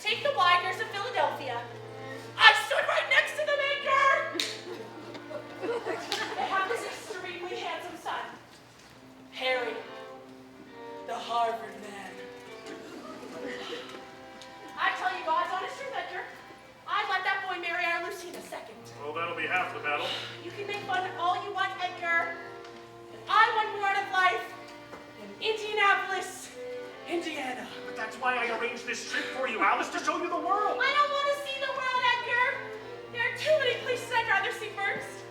Take the Wigners of Philadelphia. I stood right next to them, Edgar! They have this extremely handsome son, Harry, the Harvard man. I tell you, God's honest truth, Edgar. I'd let that boy marry our Lucy in a second. Well, that'll be half the battle. You can make fun all you want, Edgar. why I arranged this trip for you, Alice, to show you the world. I don't want to see the world, Edgar. There are too many places I'd rather see first.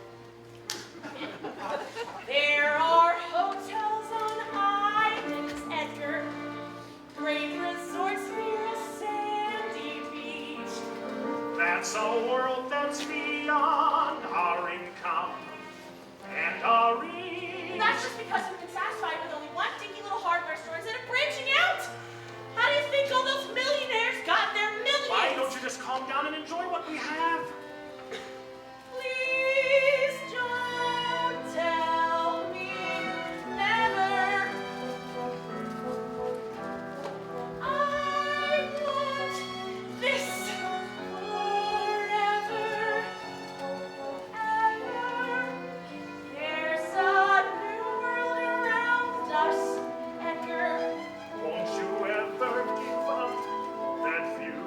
There are hotels on islands, Edgar. Great resorts near a sandy beach. That's a world that's beyond our income and our reach. That's just because we've been satisfied with only one dinky little hardware store instead of branching out. How do you think all those millionaires got their millions? Why don't you just calm down and enjoy what we have? Please don't tell me never. I want this forever, ever. There's a new world around us, Edgar. Won't you ever give up that view?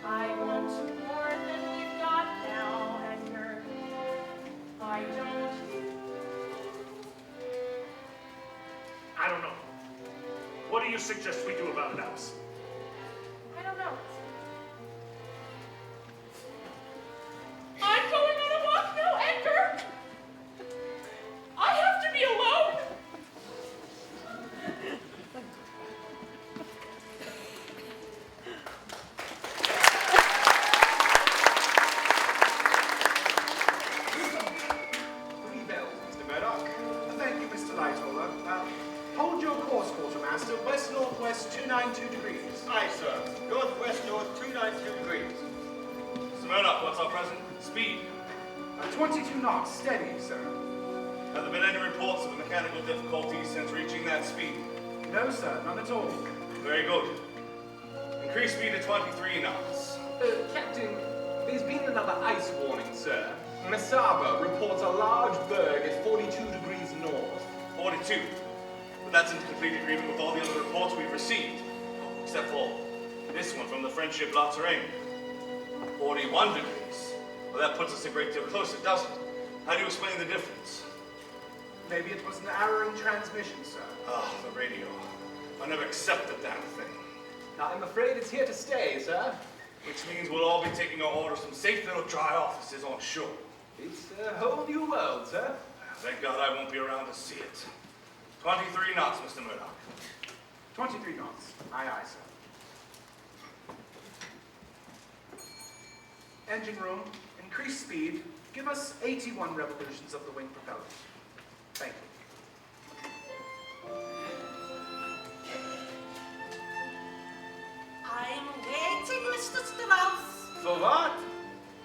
I want more than we've got now, Edgar. Why don't you? I don't know. What do you suggest we do about it, Alice? I don't know. I'm going on a walk now, Edgar. I have to be alone. Three bells, Mr. Murdoch. Thank you, Mr. Lightoller. Hold your course, Quartermaster. West-northwest 292 degrees. Aye, sir. Northwest-north 292 degrees. Mr. Murdoch, what's our present speed? 22 knots, steady, sir. Have there been any reports of mechanical difficulties since reaching that speed? No, sir, none at all. Very good. Increase speed to 23 knots. Captain, there's been another ice warning, sir. Masaba reports a large berg at 42 degrees north. 42. But that's in complete agreement with all the other reports we've received. Except for this one from the Friendship La Terrain. 41 degrees. Well, that puts us a great deal closer, doesn't it? How do you explain the difference? Maybe it was an error in transmission, sir. Ah, the radio. I'll never accept the damn thing. I'm afraid it's here to stay, sir. Which means we'll all be taking our orders from safe little dry offices on shore. It's a whole new world, sir. Thank God I won't be around to see it. 23 knots, Mr. Murdoch. 23 knots. Aye, aye, sir. Engine room, increase speed. Give us 81 revolutions of the wing propeller. Thank you. I'm waiting, Mr. Strauss. For what?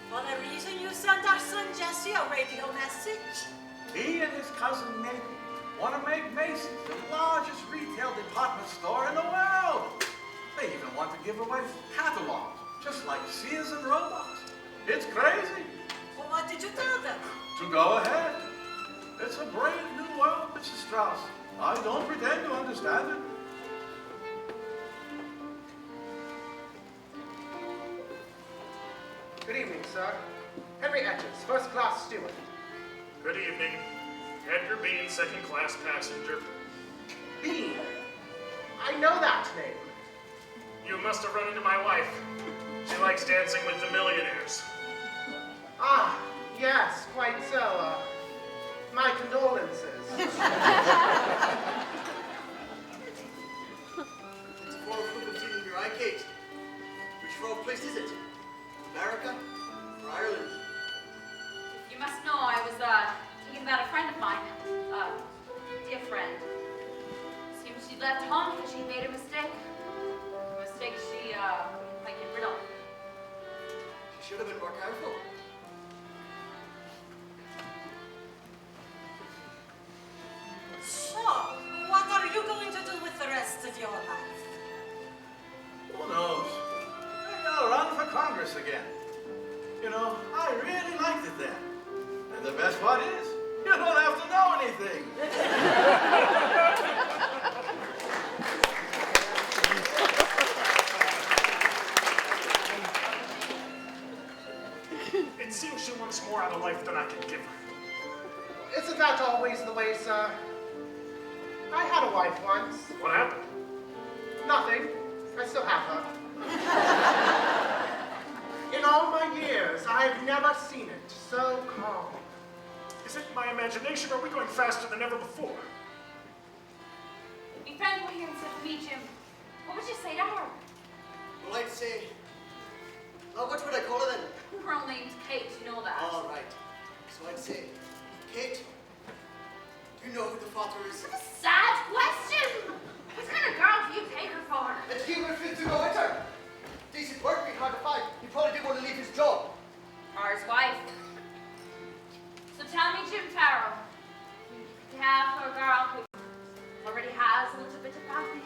For the reason you sent our son Jesse a radio message. He and his cousin Nick want to make Macy's the largest retail department store in the world. They even want to give away catalogs, just like Sears and Roebuck's. It's crazy. Well, what did you tell them? To go ahead. It's a brave new world, Mrs. Strauss. I don't pretend to understand it. Good evening, sir. Henry Etches, first-class steward. Good evening. Edgar Bean, second-class passenger. Bean. I know that name. You must have run into my wife. She likes dancing with the millionaires. Ah, yes, quite so. My condolences. It's a form of frequency in your eye, Kate. Which place is it? America or Ireland? You must know I was thinking about a friend of mine, dear friend. Seems she left home because she made a mistake. A mistake she might get rid of. She should have been more careful. So, what are you going to do with the rest of your life? Who knows? Maybe I'll run for Congress again. You know, I really liked it then. And the best part is, you don't have to know anything. It seems she wants more out of life than I can give her. Isn't that always the way, sir? I had a wife once. What happened? Nothing. I still have her. In all my years, I've never seen it so calm. Is it my imagination, or are we going faster than ever before? Your friend were here and said to me, Jim. What would you say to her? Well, I'd say... what would I call her then? Her real name's Kate, you know that. All right. So I'd say, Kate, do you know who the father is? What a sad question! What kind of girl do you take her for? A team of fit to go with her. Decent work, be hard to find. He probably didn't want to leave his job. Or his wife. So tell me, Jim Farrell, you have for a girl who already has a little bit of family.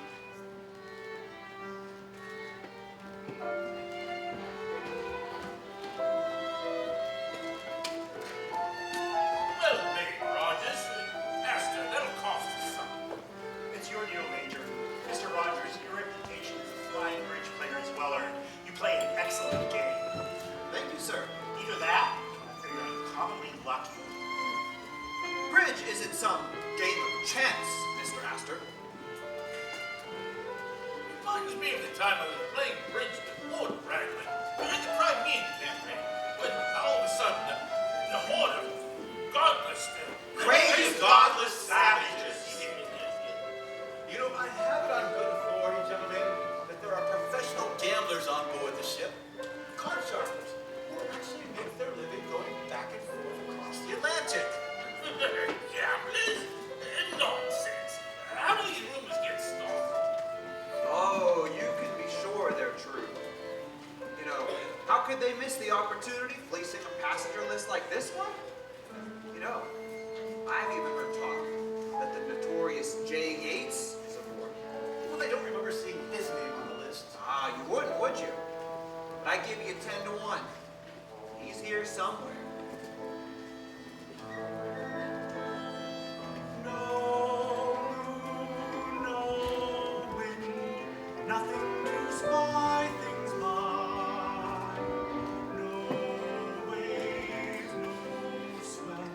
Well made, Rogers. Astor, that'll cost us something. It's your deal, Major. Mr. Rogers, your reputation as a flying bridge player is well earned. You play an excellent game. Thank you, sir. Either that, or you're uncommonly lucky. Bridge isn't some game of chance, Mr. Astor. Reminds me of the time I was playing bridge with Lord Bradley during the Crimean campaign, when all of a sudden the horde of godless, Crazy, godless savages. You know, I have it on good authority, gentlemen, that there are professional gamblers on board the ship, card sharpers, who actually make their living going back and forth across the Atlantic. Gamblers? Nonsense. How do these rumors get started? Oh, you can be sure they're true. You know, how could they miss the opportunity fleecing a passenger list like this one? You know, I've even heard talk that the notorious J. Yates is aboard. Well, I don't remember seeing his name on the list. Ah, you wouldn't, would you? But I give you 10 to 1. He's here somewhere. Nothing to spy things by. No waves, no swell,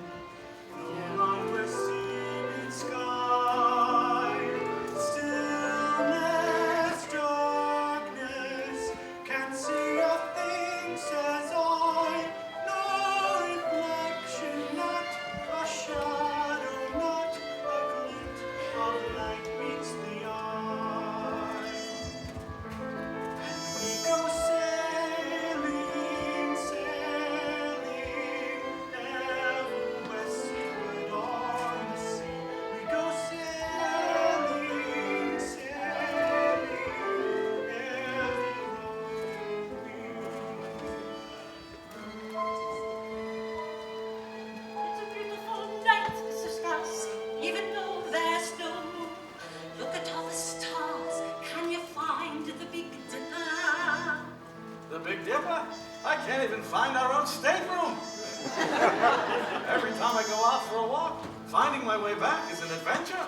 no unreceived sky. Stillness, darkness, can't see a thing, says I. No reflection, not a shadow, not a glint of light meets the eye. We go sailing, sailing, ever westward on the sea. We go sailing, sailing, ever It's a beautiful night, Mr. Strauss, even though there's no moon. Look at all the stars. Can you find the Big Dipper? The Big Dipper? I can't even find our own stateroom. Every time I go out for a walk, finding my way back is an adventure.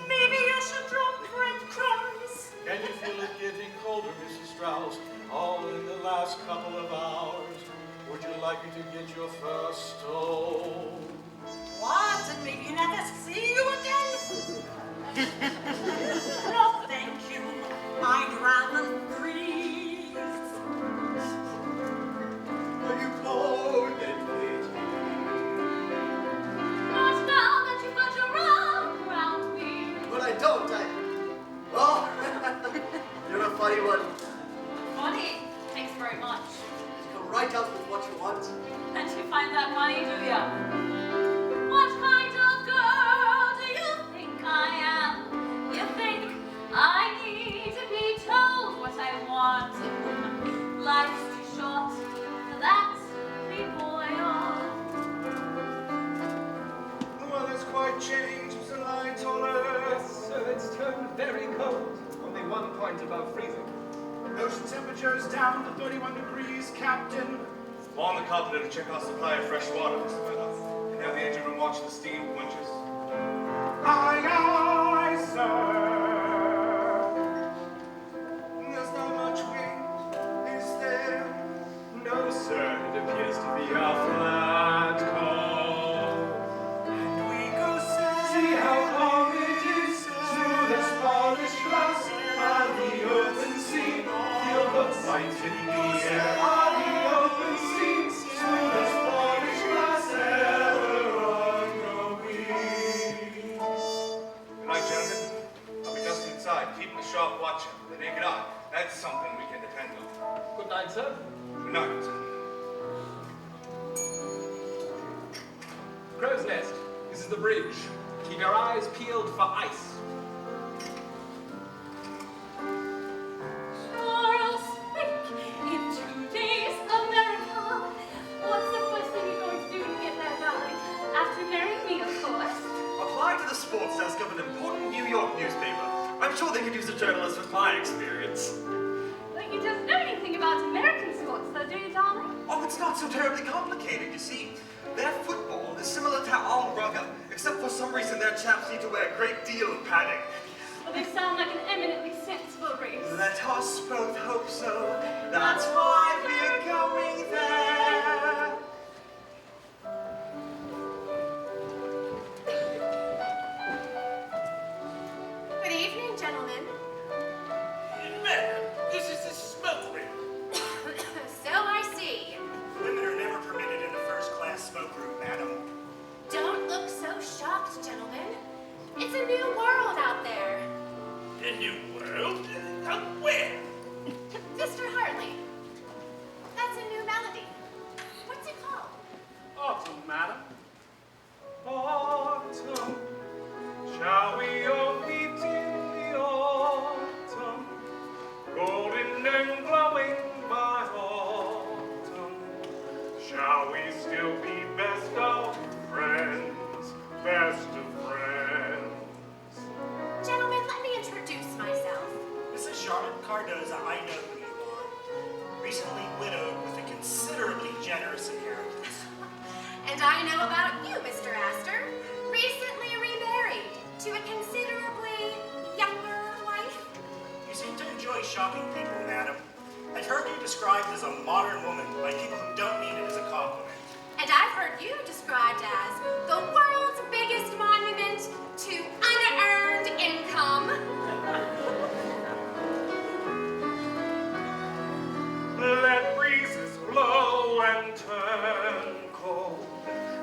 Maybe I should drop breadcrumbs. Can you feel it getting colder, Mrs. Strauss? All in the last couple of hours. Would you like me to get your first stove? What? And maybe never see you again? No, thank you. I'd rather freeze. Are you cold and Not now that you've got your arm around me. But I don't, Oh, you're a funny one. Funny. Thanks very much. You come right out with what you want. And you find that funny, do ya? What kind of girl do you think I am? You think I need to be told what I want? Life's too short for that, be boy on. The weather's quite changed, Mr. Lightoller. Yes, sir, it's turned very cold. Only 1 point above freezing. Ocean temperature is down to 31 degrees, Captain. On the continent to check our supply of fresh water, Mr. Bennett. And have the engine room watch the steam winches. Aye, aye, sir. There's not much wind, is there? No, sir, it appears to be a flat calm. And we go sailing. See how long it is through this polished glass. sight in the air on the open sea, smoothest polished glass ever on the wing. Good night, gentlemen. I'll be just inside, keeping a sharp watch out with the naked eye. That's something we can depend on. Good night, sir. Good night. Crow's Nest. This is the bridge. Keep your eyes peeled for ice. Charles, think. In 2 days, America. What's the first thing you're going to do when you get there, darling? After marrying me, of course. Apply to the sports desk of an important New York newspaper. I'm sure they could use a journalist with my experience. But you don't know anything about American sports, though, do you, darling? Oh, it's not so terribly complicated, you see. Their football is similar to our rugger, except for some reason their chaps need to wear a great deal of padding. Well, they sound like an eminently sensible race. Let us both hope so. That's why we're going there. Good evening, gentlemen. Madam, this is the smoke room. So I see. Women are never permitted in the first-class smoke room, madam. Don't look so shocked, gentlemen. It's a new world out there. A new world? Where? Mr. Hartley, that's a new melody. What's it called? Autumn, madam. Autumn. Shall we all meet in the autumn? Golden and glowing by autumn. Shall we still be best of friends? Best of friends. Gentlemen, let me introduce myself. Mrs. Charlotte Cardoza, I know who you are. Recently widowed with a considerably generous inheritance. And I know about you, Mr. Astor. Recently remarried to a considerably younger wife. You seem to enjoy shocking people, madam. I've heard you described as a modern woman by people who don't mean it as a compliment. And I've heard you described as the world's biggest monument to unearned income. Let breezes blow and turn cold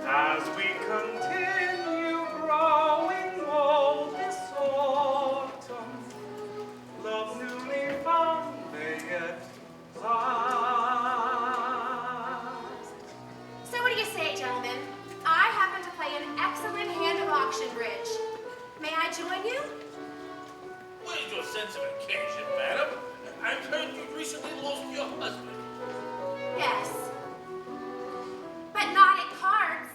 as we continue growing old this autumn. Love newly found may yet last. So what do you say, gentlemen? I happen to play an excellent hand of auction bridge. May I join you? What is your sense of occasion, madam? I've heard you recently lost your husband. Yes. But not at cards.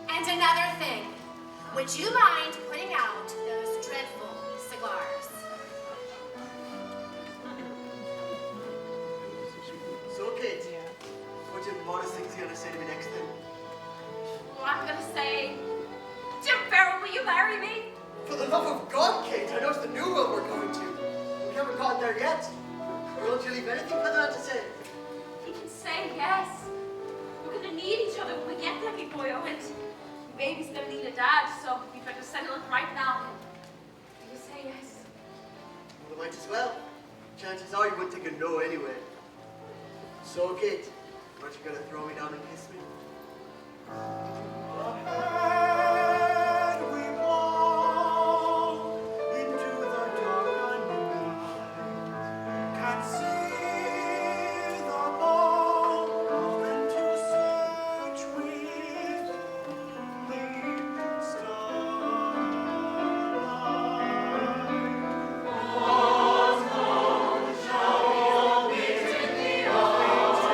And another thing. Would you mind putting out those dreadful cigars? So, Kate, what did modest things you gonna say to me next then? Well, I'm going to say, Jim Farrell, will you marry me? For the love of God, Kate, I know it's the new world we're going to. We haven't got there yet. Won't you leave anything for the man to say? He can say yes. We're going to need each other when we get there, big boy Owen. Baby's going to need a dad, so we better settle it right now. You say yes. Well, might as well. Chances are you wouldn't take a no anyway. So, Kate, aren't you gonna throw me down and kiss me? And we walk into the dark night, can see the ball and to search with the starlight. Shall we all meet in the autumn?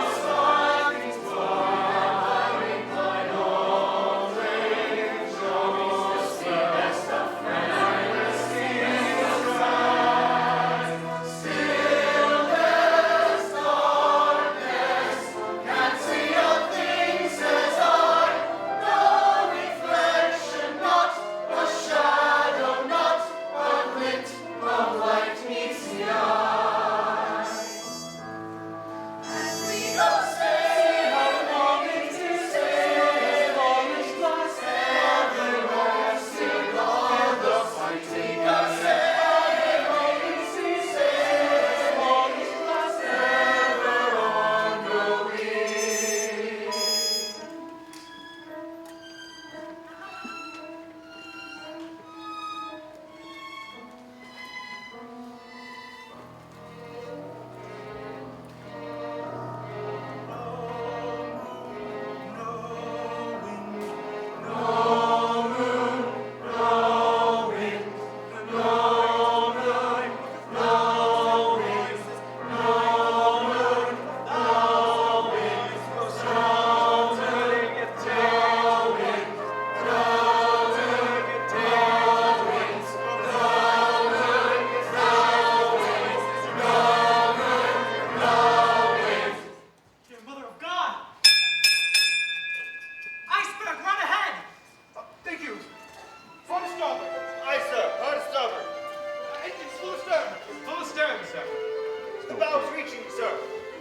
bow's reaching, sir.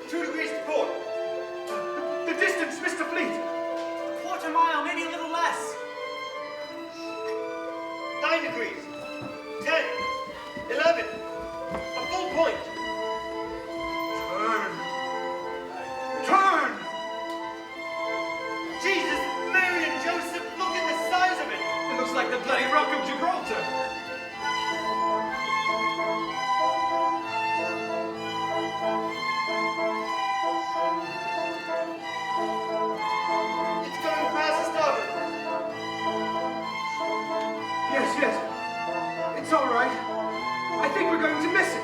2 degrees to port. The distance, Mr. Fleet. A quarter mile, maybe a little less. 9 degrees. 10. 11. A full point. Turn. Turn! Jesus, Mary and Joseph, look at the size of it. It looks like the bloody Rock of Gibraltar. It's going past starboard. Yes, yes. It's all right. I think we're going to miss it.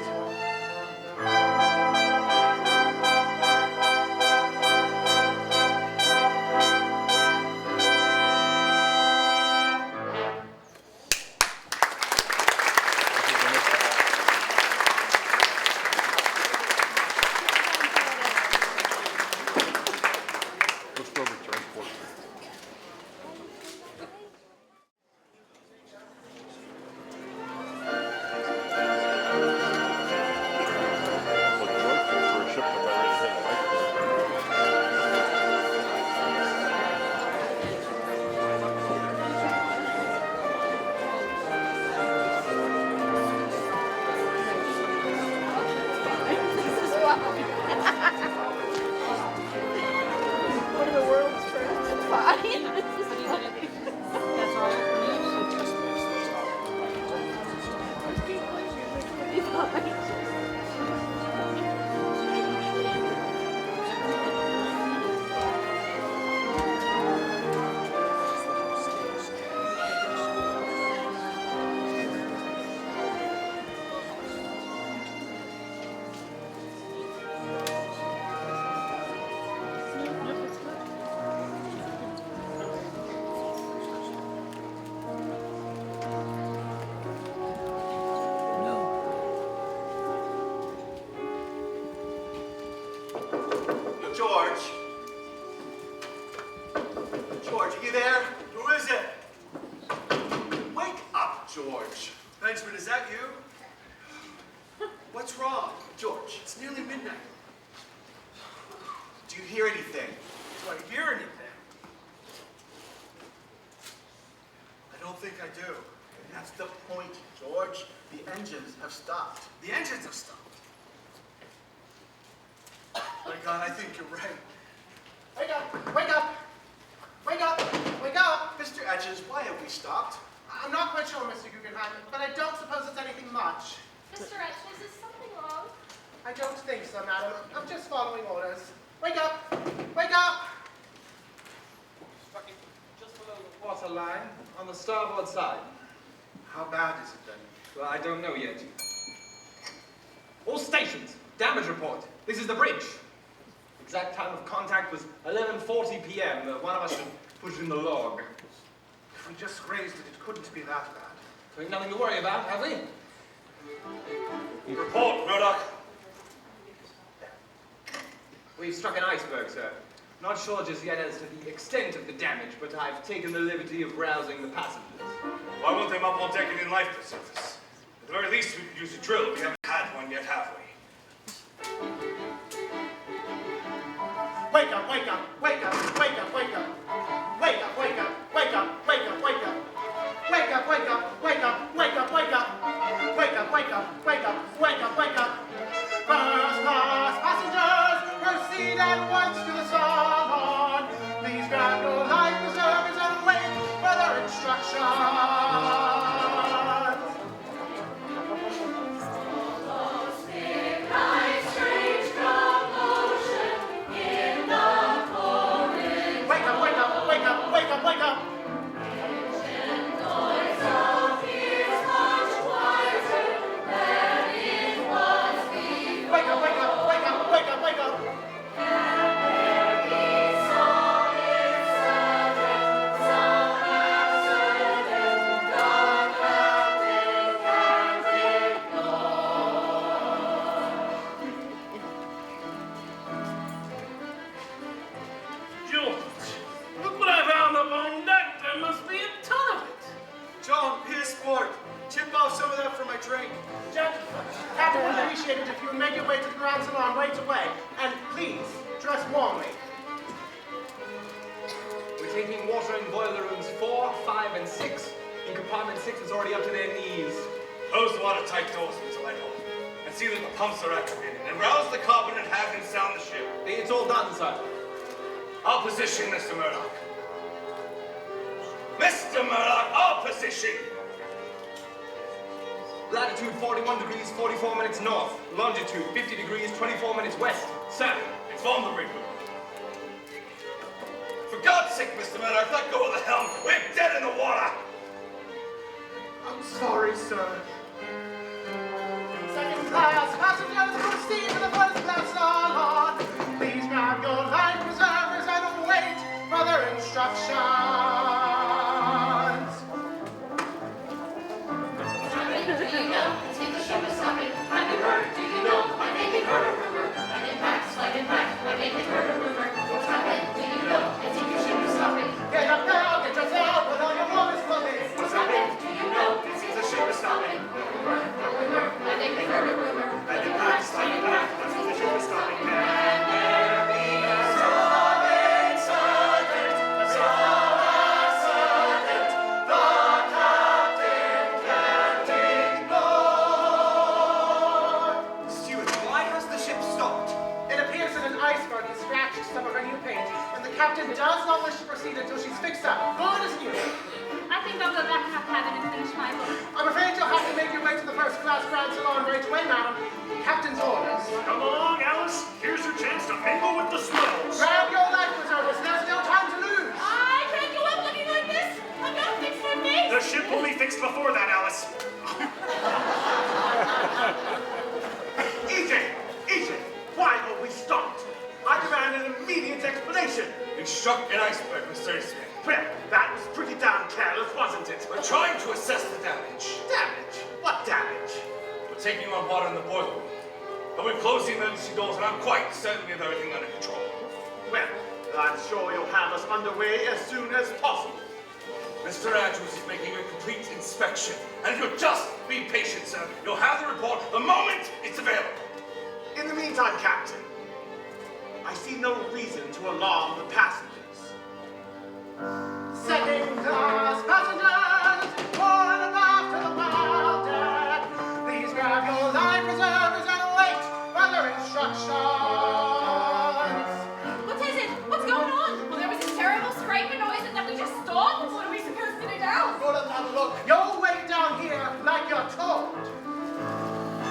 One of the world's first fine. That's George. George, are you there? Who is it? Wake up, George. Benjamin, is that you? What's wrong? George, it's nearly midnight. Do you hear anything? Do I hear anything? I don't think I do. And that's the point, George. The engines have stopped. The engines have stopped? My God, I think you're right. Wake up! Wake up! Wake up! Wake up! Mr. Etches, why have we stopped? I'm not quite sure, Mr. Guggenheim, but I don't suppose it's anything much. Mr. Etches, is something wrong? I don't think so, madam. I'm just following orders. Wake up! Wake up! Struck it just below the water line on the starboard side. How bad is it then? Well, I don't know yet. All stations, damage report. This is the bridge. Exact time of contact was 11:40 p.m. One of us should put it in the log. If we just grazed it, it couldn't be that bad. So nothing to worry about, have we? Report, Murdoch. We've struck an iceberg, sir. Not sure just yet as to the extent of the damage, but I've taken the liberty of rousing the passengers. Why won't they up on deck and in life preservers? At the very least, we could use a drill. We haven't had one yet, have we? Wake up, wake up, wake up, wake up, wake up. Wake up, wake up, wake up, wake up, wake up. Wake up, wake up, wake up, wake up, wake up. Wake up, wake up, wake up, wake up, wake up. First class passengers, proceed at once to the starboard. Please grab your life preservers and wait for further instructions. drink. Gentlemen, Captain would appreciate it if you would make your way to the Grand Salon right away. And please, dress warmly. We're taking water in boiler rooms 4, 5, and 6. In compartment 6, it's already up to their knees. Close the watertight doors, Mr. Lighthold, and see that the pumps are activated, and rouse the carpenter and have him sound the ship. It's all done, sir. Our position, Mr. Murdoch. Mr. Murdoch, our position! Latitude 41 degrees, 44 minutes north. Longitude 50 degrees, 24 minutes west. Sir, inform the rig room. For God's sake, Mr. Murdoch, let go of the helm. We're dead in the water. I'm sorry, sir. Second class passengers proceed to the first class salon. Please grab your life preservers and await further instructions. Do you know? It's in the ship is stopping. Have you heard? Do you know? I think you've heard a rumor. An impact, slight impact. I think you've heard a rumor. What's happened? Do you know? It's in your ship is stopping. Get up now, get yourself with all your warmest luggage. What's happened? Do you know? It seems the ship is stopping. A rumor. I think you've heard a rumor. An impact, slight impact. I think the ship is stopping. Can there be something sudden? Some of her new paint, and the captain does not wish to proceed until she's fixed up. Good as new. I think I'll go back to cabin and finish my book. I'm afraid you'll have to make your way to the first class Grand Salon right away, madam. Captain's orders. Come along, Alice. Here's your chance to mingle with the swells. Grab your life preservers. There's no time to lose. I can't go up looking like this. I've got to fix my face. The ship will be fixed before that, Alice. EJ, why were we stopped? I demand an immediate explanation. We struck an iceberg, Mr. Eastman. Well, that was pretty damn careless, wasn't it? We're trying to assess the damage. Damage? What damage? We're taking on water in the boiler room. But we've closed the emergency doors, and I'm quite certain we have everything under control. Well, I'm sure you'll have us underway as soon as possible. Mr. Andrews is making a complete inspection. And if you'll just be patient, sir, you'll have the report the moment it's available. In the meantime, Captain, I see no reason to alarm the passengers. Second class passengers, forward and aft to the bow deck. Please grab your life preservers and await further instructions. What is it? What's going on? Well, there was this terrible scraping noise and then we just stopped. What are we supposed to do now? Go down and have a look. You'll wait down here like you're told.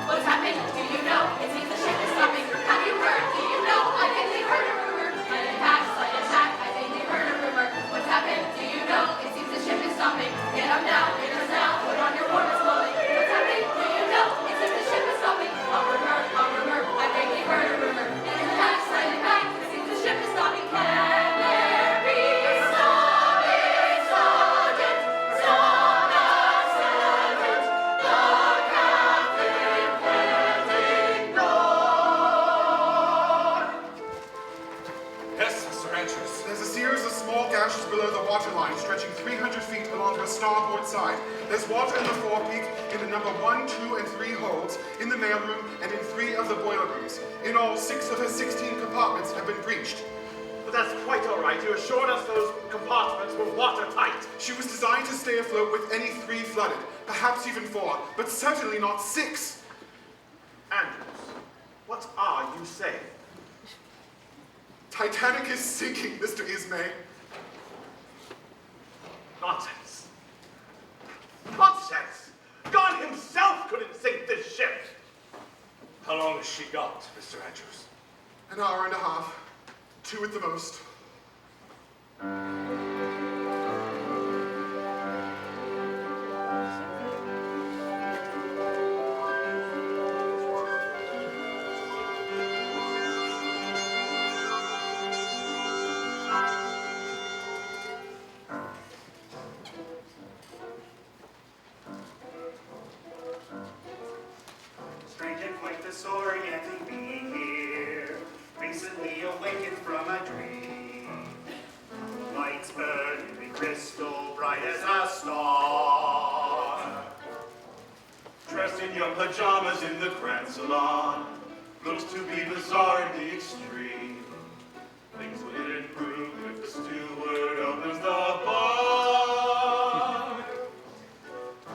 What's happened? Do you know? It seems the ship is stopping. Have you heard? Do you know? I think we heard a rumor. An impact, slight impact. I think we heard a rumor. What's happened? Do you know? It seems the ship is stopping. Get up now. Get us now. Put on your warmest clothing. What's happened? Do you know? It seems the ship is stopping. A rumor. A rumor. I think we heard a rumor. An impact, slight impact. It seems the ship is stopping. Can there be something sudden? Son of servant. The captain can't ignore. Yes, Mr. Andrews. There's a series of small gashes below the water line stretching 300 feet along the starboard side. There's water in the forepeak in the number 1, 2, and 3 holds, in the mailroom, and in 3 of the boiler rooms. In all, 6 of her 16 compartments have been breached. But that's quite all right. You assured us those compartments were watertight. She was designed to stay afloat with any 3 flooded, perhaps even 4, but certainly not 6. Andrews, what are you saying? Titanic is sinking, Mr. Ismay. Nonsense. Nonsense! God himself couldn't sink this ship. How long has she got, Mr. Andrews? An hour and a half. 2 at the most. Strange and quite disorienting being here, recently awakened from a dream. Lights burn in your pajamas in the Grand Salon looks to be bizarre in the extreme. Things will improve if the steward opens the bar.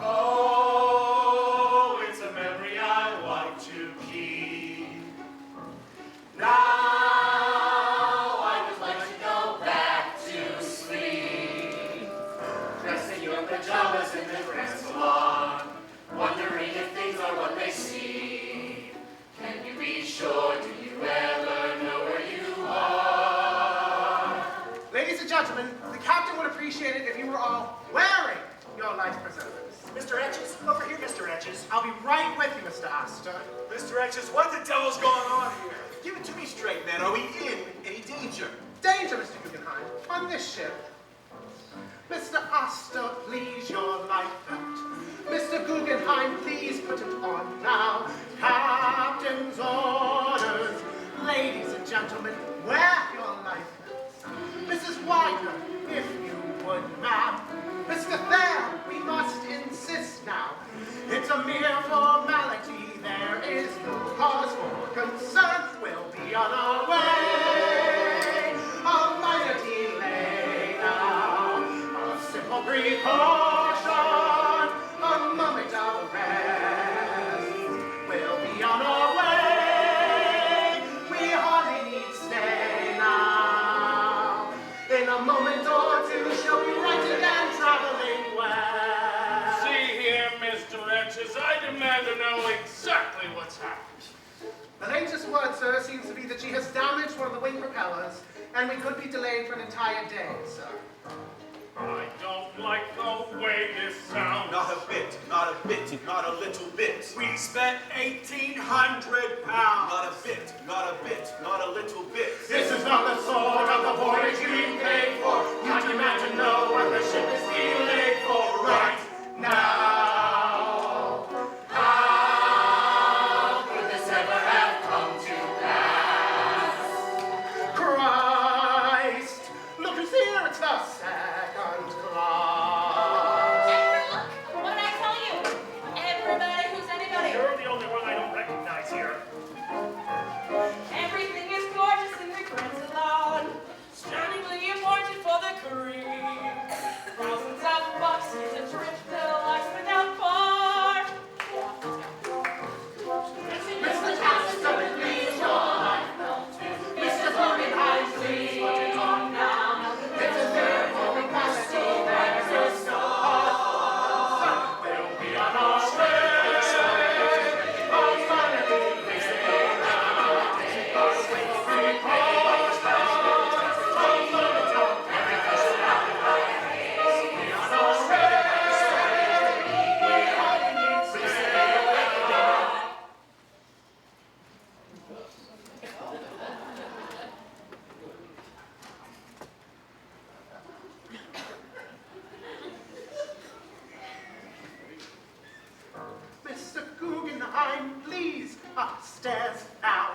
Oh, it's a memory I want to keep. Now I would like to go back to sleep. Dressed in your pajamas in the Grand Salon, wondering if things are what they seem. Can you be sure? Do you ever know where you are? Ladies and gentlemen, the captain would appreciate it if you were all wearing your life preservers. Mr. Etches, over here, Mr. Etches. I'll be right with you, Mr. Astor. Mr. Etches, what the devil's going on here? Give it to me straight, man. Are we in any danger? Danger, Mr. Guggenheim, on this ship. Mr. Astor, please, your life belt. Mr. Guggenheim, please put it on now. Captain's orders. Ladies and gentlemen, wear your life belts. Mrs. Widener, if you would, ma'am. Mr. Thayer, we must insist now. It's a mere formality. There is no cause for concern. We'll be on our way. A minor delay now. A simple precaution. A moment of rest. We'll be on our way. We hardly need stay now. In a moment or two, she'll be right again traveling west. See here, Mr. Etches, I demand to know exactly what's happened. The latest word, sir, seems to be that she has damaged one of the wing propellers, and we could be delayed for an entire day, sir. I don't like the way this sounds. Not a bit, not a bit, not a little bit. We spent £1,800. Not a bit, not a bit, not a little bit. This is not the sort of the voyage we paid for. Can't you imagine know what the ship is delayed for right now? How could this ever have come to pass? Christ! Look who's here, it's the second class. Look, what did I tell you? Everybody who's anybody. You're the only one I don't recognize here. Everything is gorgeous in the Grand Salon. Stunningly important for the career. Thousands of bucks is a trip deluxe without bar. Mr. Castor, please, your life belt. Mr. Guggenheim, please, put it on now. It's a mere formality, there's a star. We'll be on our way. Our sanity, they say now. Take our sweet precautions. From the top, everything's right. We'll be on our way. We hardly need to stay away. Mr. Guggenheim, please, upstairs now.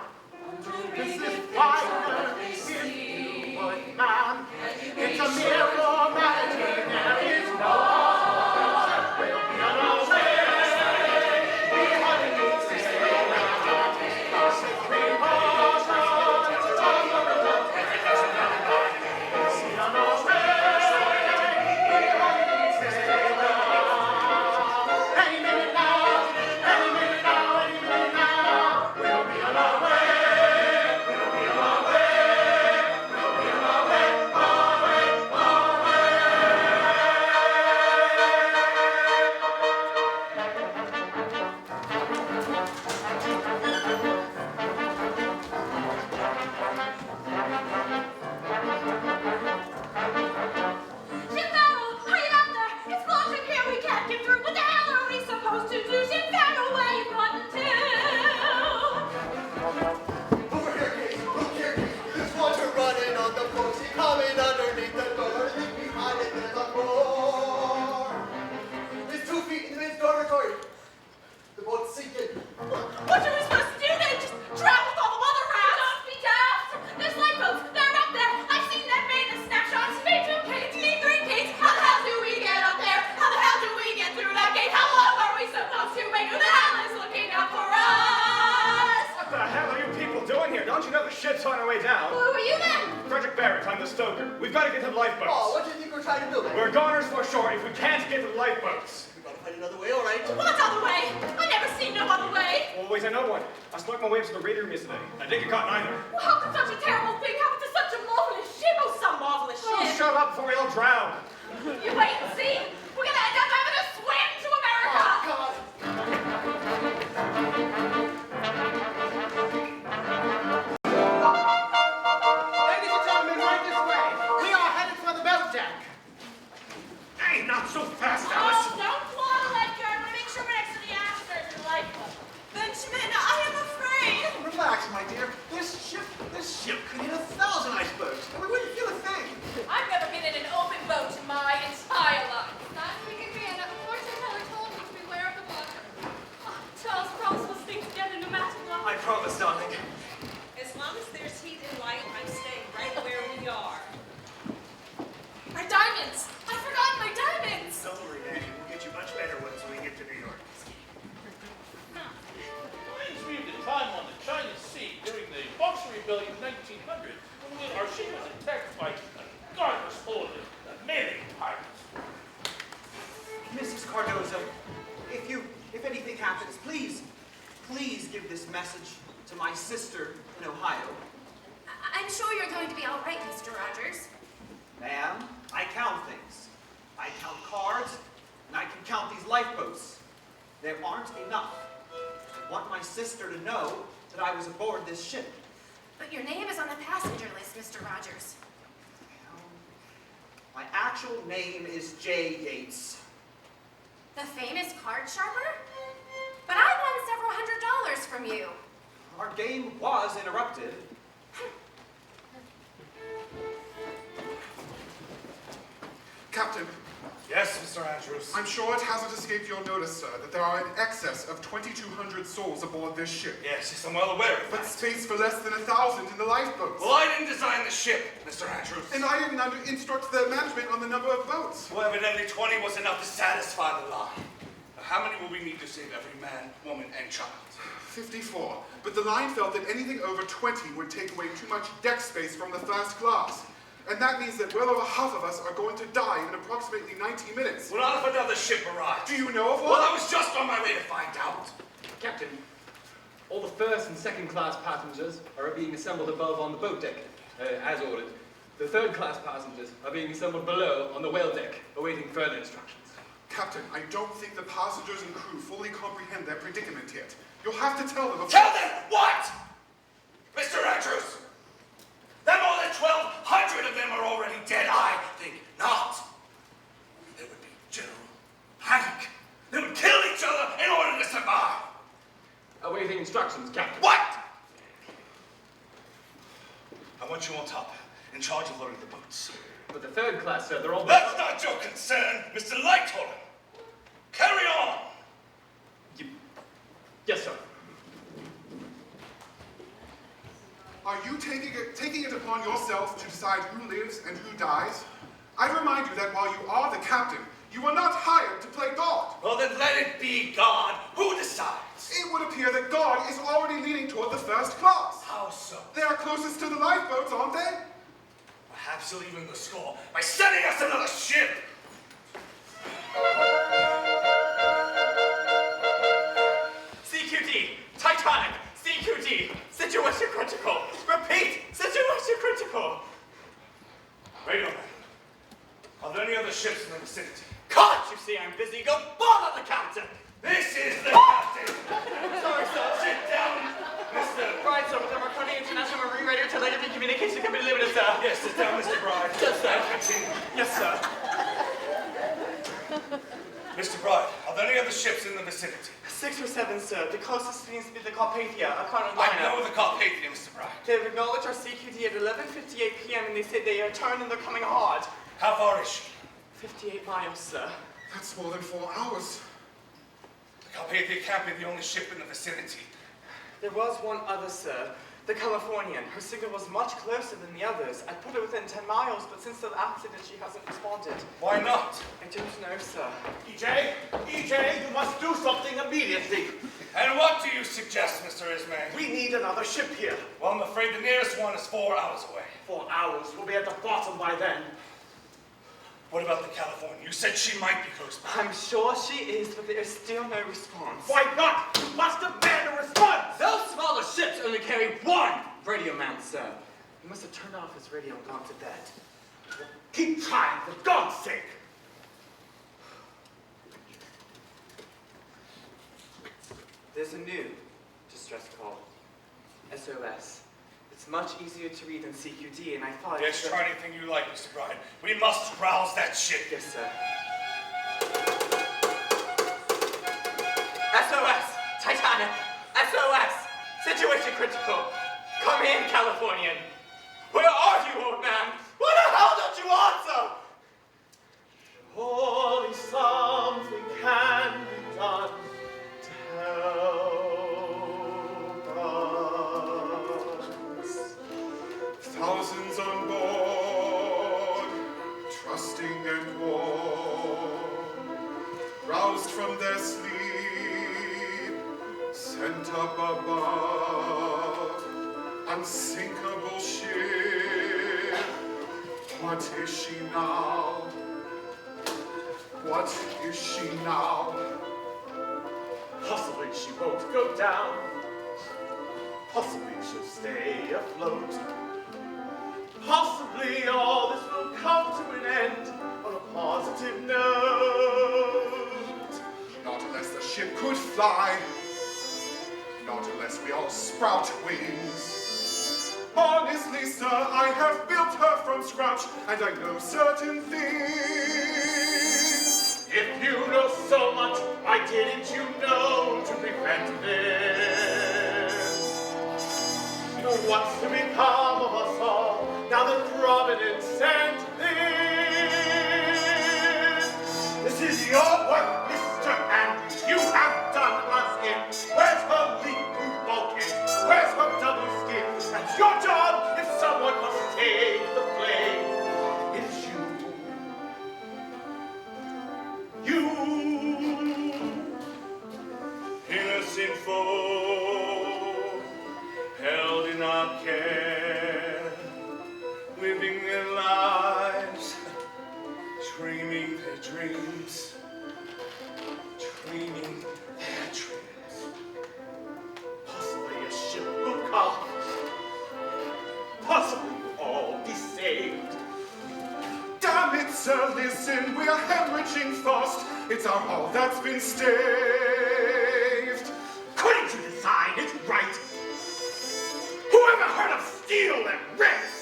Mrs. Widener, if you would, ma'am. It's a mere formality, there is no cause. We'll be on our way. We hardly need to stay now. Take our safe precautions. From the top, everything's right. We'll be on our way. We hardly need to stay now. Any minute now, any minute now, any minute now. We'll be on our way. We'll be on our way. way down. Who are you then? Frederick Barrett, I'm the stoker. We've got to get to the lifeboats. Oh, what do you think we're trying to do? We're goners for shore if we can't get to the lifeboats. We've got to find another way, all right? What other way? I never seen no other way. Oh, wait, I know one. I snuck my way to the radio room yesterday. I didn't get caught neither. Well, how could such a terrible thing happen to such a marvelous ship? Oh, some marvelous Oh, ship. shut up before we all drown. You wait and see. We're gonna end up having a swim to America. Oh, God. Ladies and gentlemen, right this way. We are headed for the boat deck. Hey, not so fast, Alice. Oh, don't waddle, Edgar. I want to make sure we're next to the afters and the lifeboat. Benjamin, I am afraid. Relax, my dear. This ship could hit 1,000 icebergs, and we wouldn't feel a thing. I've never been in an open boat in my entire life. Last week in Vienna, a fortune teller told me to beware of the water. Oh, Charles, promise we'll stay together no matter what. I promise, darling. As long as there's heat and light, I'm staying right where we are. My diamonds! I forgot my diamonds! Don't worry, Nanny. We'll get you much better ones when we get to New York. Reminds me of the time on the China Sea during the Boxer Rebellion in 1900 when our ship was attacked by a gardeners full of Malay pirates. Mrs. Cardozo, if anything happens, please give this message to my sister in Ohio. I'm sure you're going to be all right, Mr. Rogers. Ma'am, I count things. I count cards, and I can count these lifeboats. There aren't enough. I want my sister to know that I was aboard this ship. But your name is on the passenger list, Mr. Rogers. My actual name is J. Yates. The famous card sharper? But I won several $100s from you. Our game was interrupted. Captain, Yes, Mr. Andrews. I'm sure it hasn't escaped your notice, sir, that there are in excess of 2,200 souls aboard this ship. Yes, I'm well aware of But that. space for less than 1,000 in the lifeboats. Well, I didn't design the ship, Mr. Andrews. And I didn't instruct the management on the number of boats. Well, evidently 20 was enough to satisfy the line. Now, how many will we need to save every man, woman, and child? 54. But the line felt that anything over 20 would take away too much deck space from the first class. And that means that well over half of us are going to die in approximately 90 minutes. Well, not if another ship arrives. Do you know of one? Well, I was just on my way to find out. Captain, all the first and second class passengers are being assembled above on the boat deck, as ordered. The third class passengers are being assembled below on the whale deck, awaiting further instructions. Captain, I don't think the passengers and crew fully comprehend their predicament yet. You'll have to tell them before— Tell them what? Mr. Andrews? That more than 1,200 of them are already dead? I think not. There would be general panic. They would kill each other in order to survive. Awaiting instructions, Captain. What? I want you on top, in charge of loading the boats. But the third class, sir, they're all— That's not your concern, Mr. Lighthorn. Carry on. Yes, sir. Are you taking it upon yourself to decide who lives and who dies? I remind you that while you are the captain, you are not hired to play God. Well, then let it be God. Who decides? It would appear that God is already leaning toward the first class. How so? They are closest to the lifeboats, aren't they? Perhaps he'll even the score by sending us another ship. CQD, Titanic, CQD, situation critical. Repeat, situation critical. Wait a minute. Are there any other ships in the vicinity? Can't you see I'm busy? Go bother the captain. This is the captain. Sorry, sir. Sit down, Mr. Right, sir, with the Marconi International Marine Radio Telegraphy Communication Company Limited, sir. Yes, sit down, Mr. Bride. Yes, sir. Continue. Yes, sir. Mr. Bride, are there any other ships in the vicinity? 6 or 7, sir. The closest seems to be the Carpathia, a current I liner. know the Carpathia, Mr. Bride. They've acknowledged our CQD at 11:58 p.m. and they said they are turned and they're coming hard. How far is she? 58 miles, sir. That's more than 4 hours. The Carpathia can't be the only ship in the vicinity. There was one other, sir. The Californian. Her signal was much closer than the others. I put her within 10 miles, but since the accident, she hasn't responded. Why not? I don't know, sir. EJ, you must do something immediately. And what do you suggest, Mr. Ismay? We need another ship here. Well, I'm afraid the nearest one is 4 hours away. 4 hours. We'll be at the bottom by then. What about the California? You said she might be close by. I'm sure she is, but there is still no response. Why not? You must demand a response! Those smaller ships only carry one radio mount, sir. He must have turned off his radio and gone to bed. Keep trying, for God's sake! There's a new distress call. SOS. It's much easier to read than CQD, and I thought... Yes, try anything you like, Mr. Bryan. We must rouse that ship. Yes, sir. SOS! Titanic! SOS! Situation critical! Come in, Californian! Where are you, old man? Why the hell don't you answer? Surely something can be done to help us. Thousands on board, trusting and warm, roused from their sleep, sent up above, unsinkable ship. What is she now? What is she now? Possibly she won't go down. Possibly she'll stay afloat. Possibly all this will come to an end on a positive note. Not unless the ship could fly. Not unless we all sprout wings. Honestly, sir, I have built her from scratch, and I know certain things. If you know so much, why didn't you know to prevent this? What's to become of us all now that Providence sent this? This is your work, Mr. Andrews. You have done us in. Where's her leak-proof bulkhead? Where's her double skin? That's your job if someone must take the blame. It's you. Innocent folk, held in our care, living their lives, dreaming their dreams, dreaming their dreams. Possibly a ship will come. Possibly we'll all be saved. Damn it, sir, listen, we are hemorrhaging fast. It's our all that's been staved. Couldn't you design it right? Whoever heard of steel and bricks?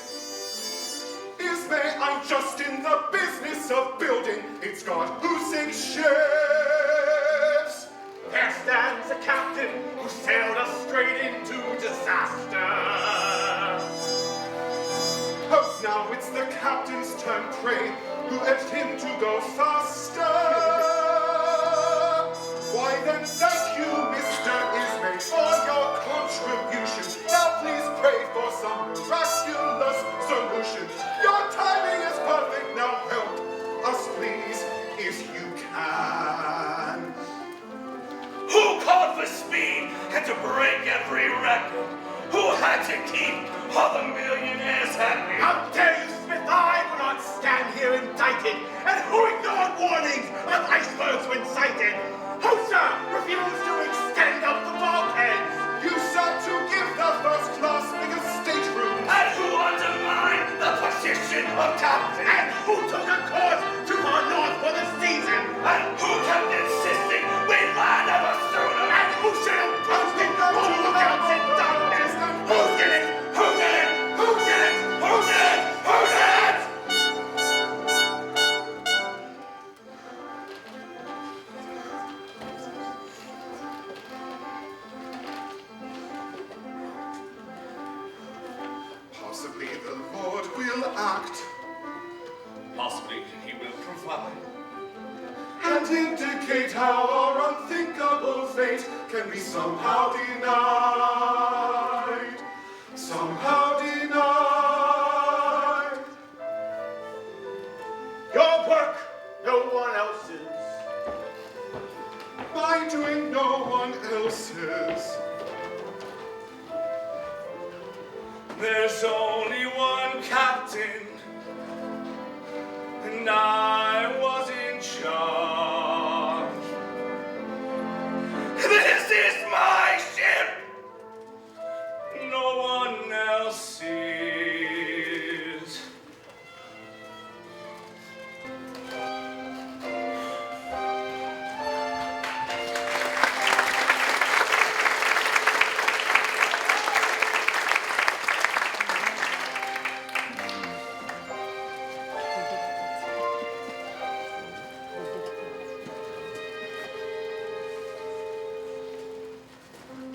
Ismay, I'm just in the business of building. It's God who sinks ships. There stands a captain who sailed us straight into disaster. Oh, now it's the captain's turn, pray, who urged him to go faster. Why then, thank you, Mr. Ismay, for your contribution. Now please pray for some miraculous solution. Your timing is perfect, now help us please, if you can. Who called for speed and to break every record? Who had to keep all the millionaires happy? How dare you, Smith? I will not stand here indicted. And who ignored warnings of icebergs when sighted? Who, sir, refused to extend up the bulkheads? You sought to give the first class biggest stateroom. And who undermined the position of captain? And who took a course to our north for the season? And who kept insisting we land ever sooner? And who sailed posted on lookouts in darkness? Who did it? Who did it? Who did it? Who did it? Who did it? Possibly the Lord will act. Possibly he will provide. And indicate how our unthinkable fate can be somehow denied. somehow denied. Your work, no one else's. By doing no one else's. There's only one captain, and I was in charge. This is my ship, no one else's.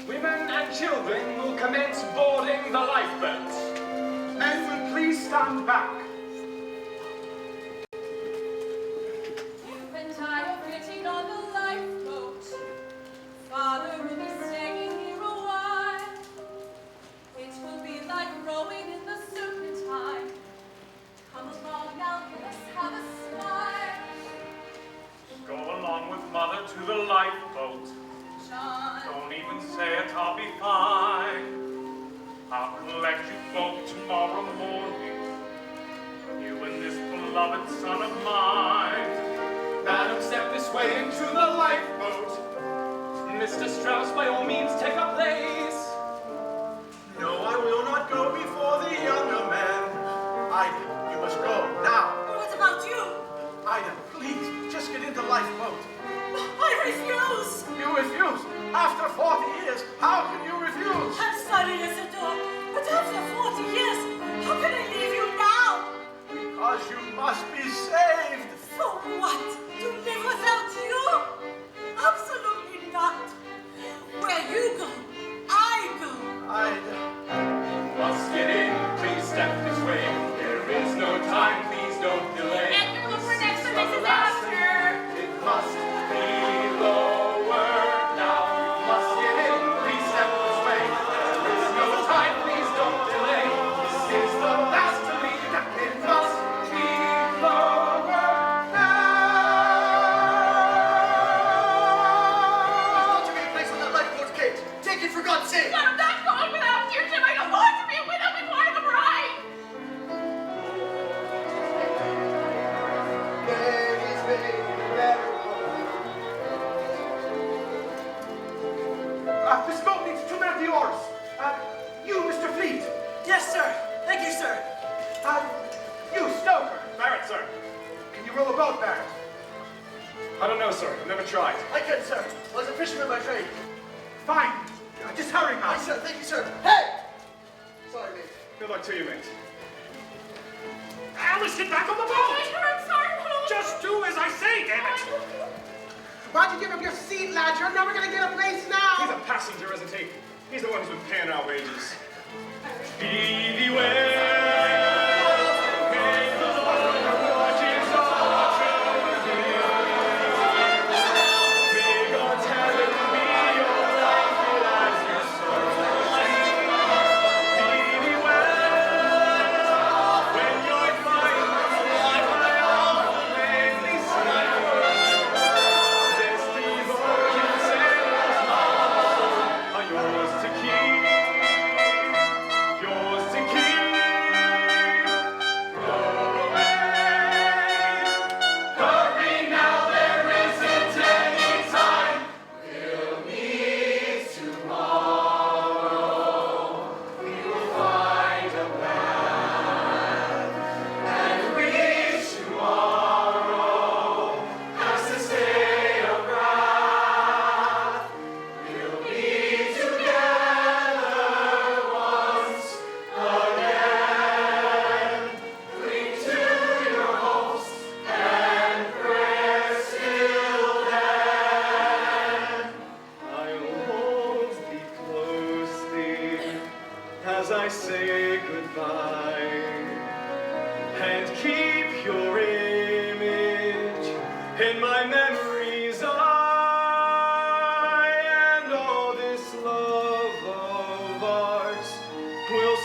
Women and children will commence boarding the lifeboats. Men will please stand back. You and I are waiting on the lifeboat. Father will be staying here a while. It will be like rowing in the serpentine. Come along now, let us have a smile. Go along with Mother to the lifeboat. John, Don't even say it, I'll be fine. I'll collect you both tomorrow morning. You and this beloved son of mine. Madam, step this way into the lifeboat. Mr. Strauss, by all means, take a place. No, I will not go before the younger man. Ida, you must go now. What about you? Ida, please, just get into lifeboat. I refuse. You refuse? After 40 years, how can you refuse? I'm sorry, Isidore, but after 40 years, how can I leave you now? Because you must be saved. For what? To live without you? Absolutely not. Where you go, I go. Ida. Must get in, please step this way. There is no time, please don't delay. and you're looking next to Mrs. Astor. It must be lower now. You must get in, please step this way. There is no time, please don't delay. This is the last to leave. It must be lower There's not to be a place on that lifeboat, Kate. Take it for God's sake. But I'm not going without you, Jim. I don't want to be a widow before I'm a bride. Mary's made better This boat needs 2 men at the oars. You, Mr. Fleet. Yes, sir. Thank you, sir. You, Stoker. Barrett, sir. Can you row a boat, Barrett? I don't know, sir. I've never tried. I can, sir. I was a fisherman by trade. Fine. Just hurry, man. Aye, sir. Thank you, sir. Hey! Sorry, mate. Good luck to you, mate. Alice, get back on the boat. I'm sorry. Just do as I say, damn it. Why'd you give up your seat, lad? You're never going to get a place now. He's a passenger, isn't he? He's the one who's been paying our wages. Speedy way. May the Lord watches our children. May God's heaven be your life as you sow. Speedy way. When you're flying high on the mainly this devotion sails are yours to keep. Yours to keep. Go away. Hurry now, there isn't any time. We'll meet tomorrow. We will find a path and reach tomorrow. As this day of wrath, we'll be together once again. Cling to your hopes and prayers till then. I'll hold thee closely as I say goodbye, and keep your image in my memory's eye, and all this love of ours will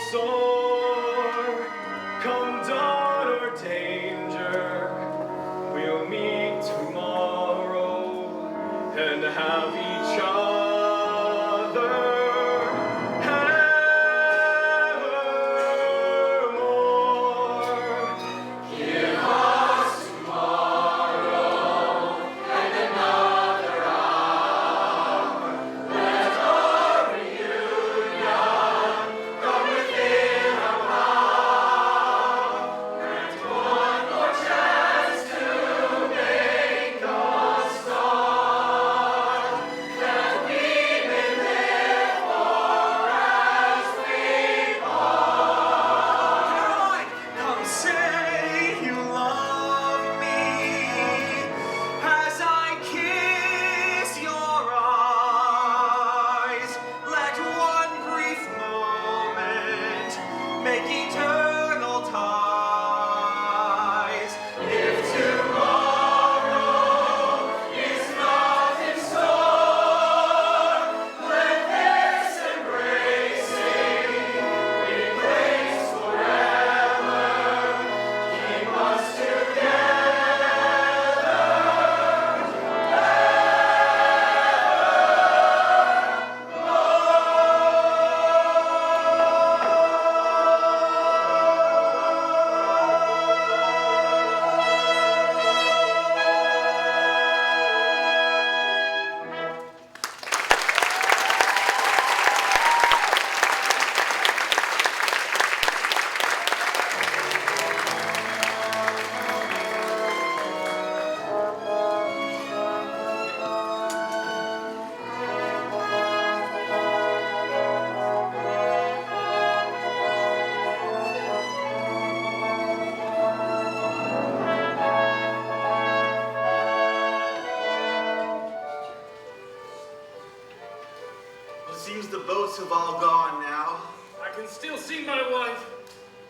seems the boats have all gone now. I can still see my wife.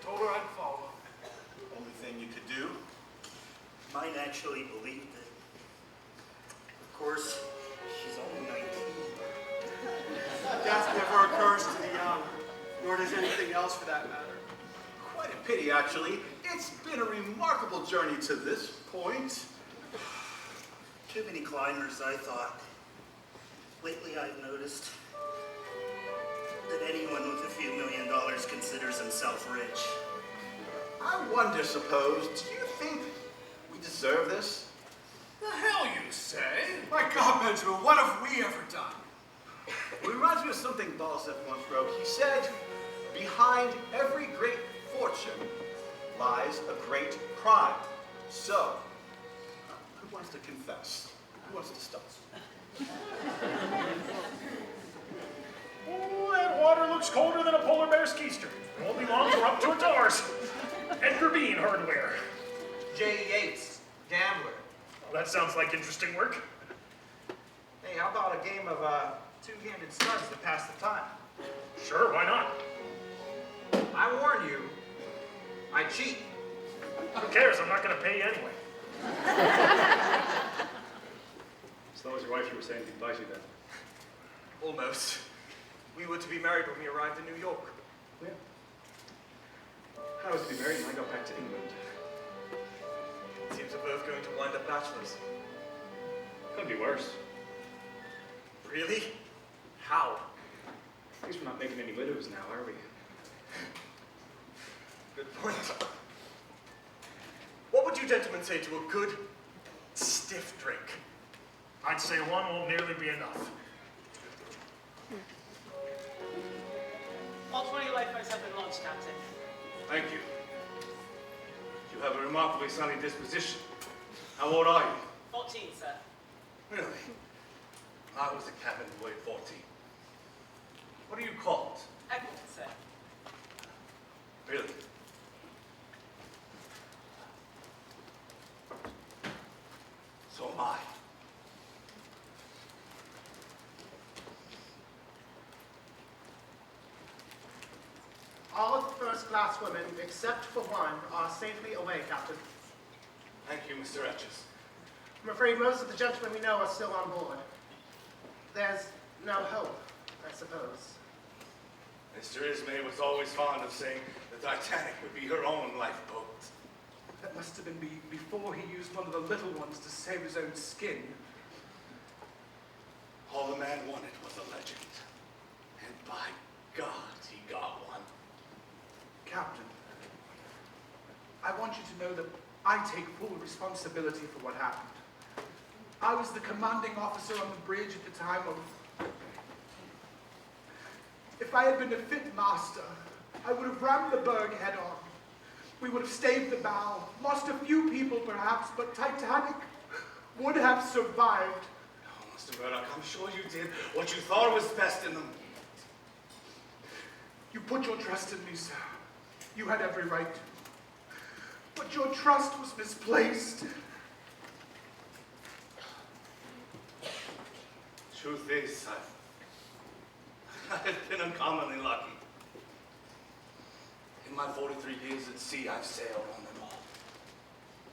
Told her I'd follow. Only thing you could do. Might actually believe it. Of course, she's only 19. Death never occurs to the young, nor does anything else for that matter. Quite a pity, actually. It's been a remarkable journey to this point. Too many climbers, I thought. Lately, I've noticed that anyone with a few $1 million considers himself rich. I wonder, suppose, do you think we deserve this? The hell you say? My God, Benjamin, what have we ever done? It reminds me of something Balzac once wrote. He said, behind every great fortune lies a great crime. So, who wants to confess? Who wants to start? Oh, that water looks colder than a polar bear's keister. It won't be long till we're up to its oars. Edgar Bean Hardware. J. Yates, gambler. Well, that sounds like interesting work. Hey, how about a game of two-handed studs to pass the time? Sure, why not? I warn you, I cheat. Who cares? I'm not going to pay you anyway. As long as your wife you were saying didn't bite you then. Almost. We were to be married when we arrived in New York. Yeah. I was to be married when I got back to England. It seems we're both going to wind up bachelors. Could be worse. Really? How? At least we're not making any widows now, are we? Good point. What would you gentlemen say to a good, stiff drink? I'd say one won't nearly be enough. All 20 lifeboats have been launched, Captain. Thank you. You have a remarkably sunny disposition. How old are you? 14, sir. Really? I was a cabin boy at 14. What are you called? Edward, sir. Really? So am I. All of the first-class women, except for one, are safely away, Captain. Thank you, Mr. Etches. I'm afraid most of the gentlemen we know are still on board. There's no hope, I suppose. Mr. Ismay was always fond of saying the Titanic would be her own lifeboat. That must have been before he used one of the little ones to save his own skin. All the man wanted was a legend. And by God, he got one. Captain, I want you to know that I take full responsibility for what happened. I was the commanding officer on the bridge at the time of... If I had been a fit master, I would have rammed the berg head on. We would have staved the bow, lost a few people perhaps, but Titanic would have survived. Oh, Mr. Murdoch, I'm sure you did what you thought was best in the moment. You put your trust in me, sir. You had every right to. But your trust was misplaced. Truth is, I've been uncommonly lucky. In my 43 years at sea, I've sailed on them all.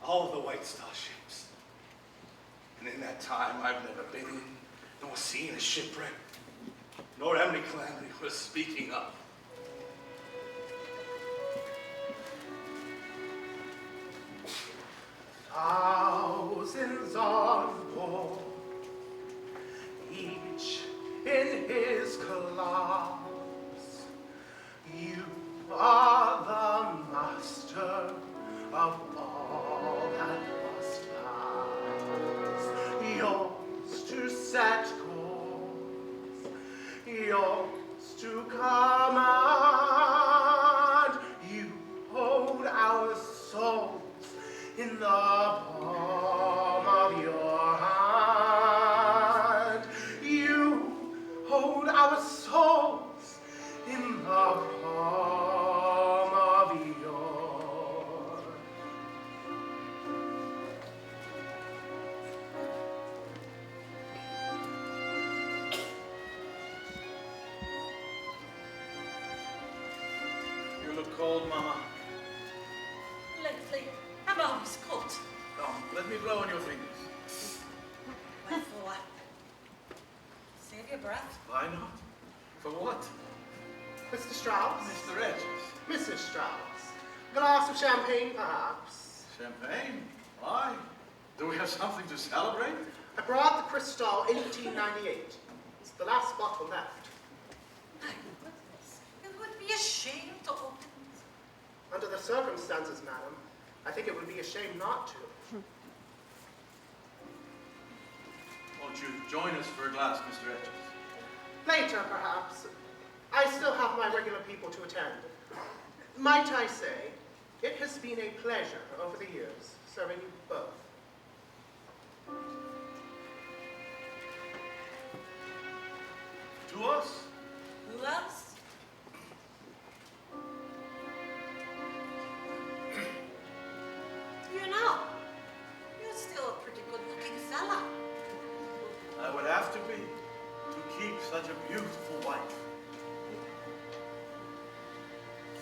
All of the White Star ships. And in that time, I've never been in nor seen a shipwreck, nor Emily calamity was speaking of. Thousands on board, each in his class. You are the master of all that must pass. Yours to set course, yours to command. You hold our souls in the palm of your hand. You hold our souls in the palm of your... cold, Mama? Lately, I'm always cold. Come, let me blow on your fingers. Wherefore? Save your breath. Why not? For what? Mr. Strauss? Mr. Edges. Mrs. Strauss. Glass of champagne, perhaps? Champagne? Why? Do we have something to celebrate? I brought the Cristal 1898. It's the last bottle left. My goodness, it would be a shame to open it. Under the circumstances, madam, I think it would be a shame not to. Won't you join us for a glass, Mr. Edges? Later, perhaps. I still have my regular people to attend. Might I say, it has been a pleasure over the years serving you both. To us? Who else? You know, you're still a pretty good-looking fella. I would have to be to keep such a beautiful wife.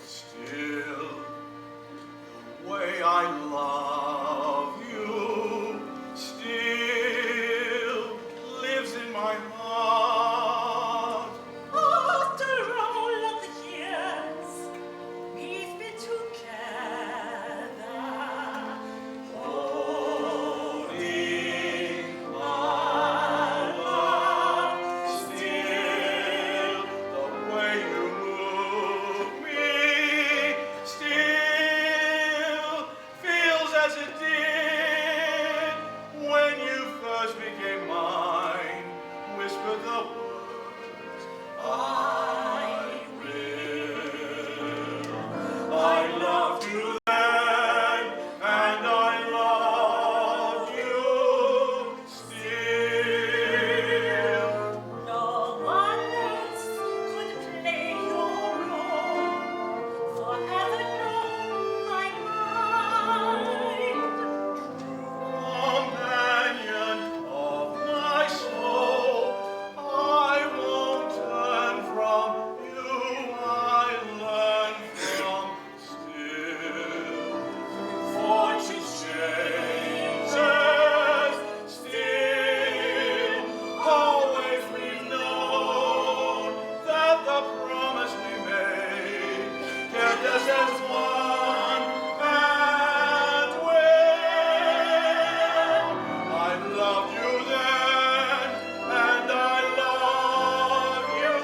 Still, the way I love you still lives in my heart. After all of the years we've been together, Holding my love still, the way you move me still feels as it did when you first became mine. Whisper the words, I will. I loved you then, and I love you still. no one else could play your role. Forever know my mind. Companion of my soul, I won't turn from you, I learn from still. Fortune changes, still, always we've known that the promise we made kept us as one and will. I loved you then, and I love you.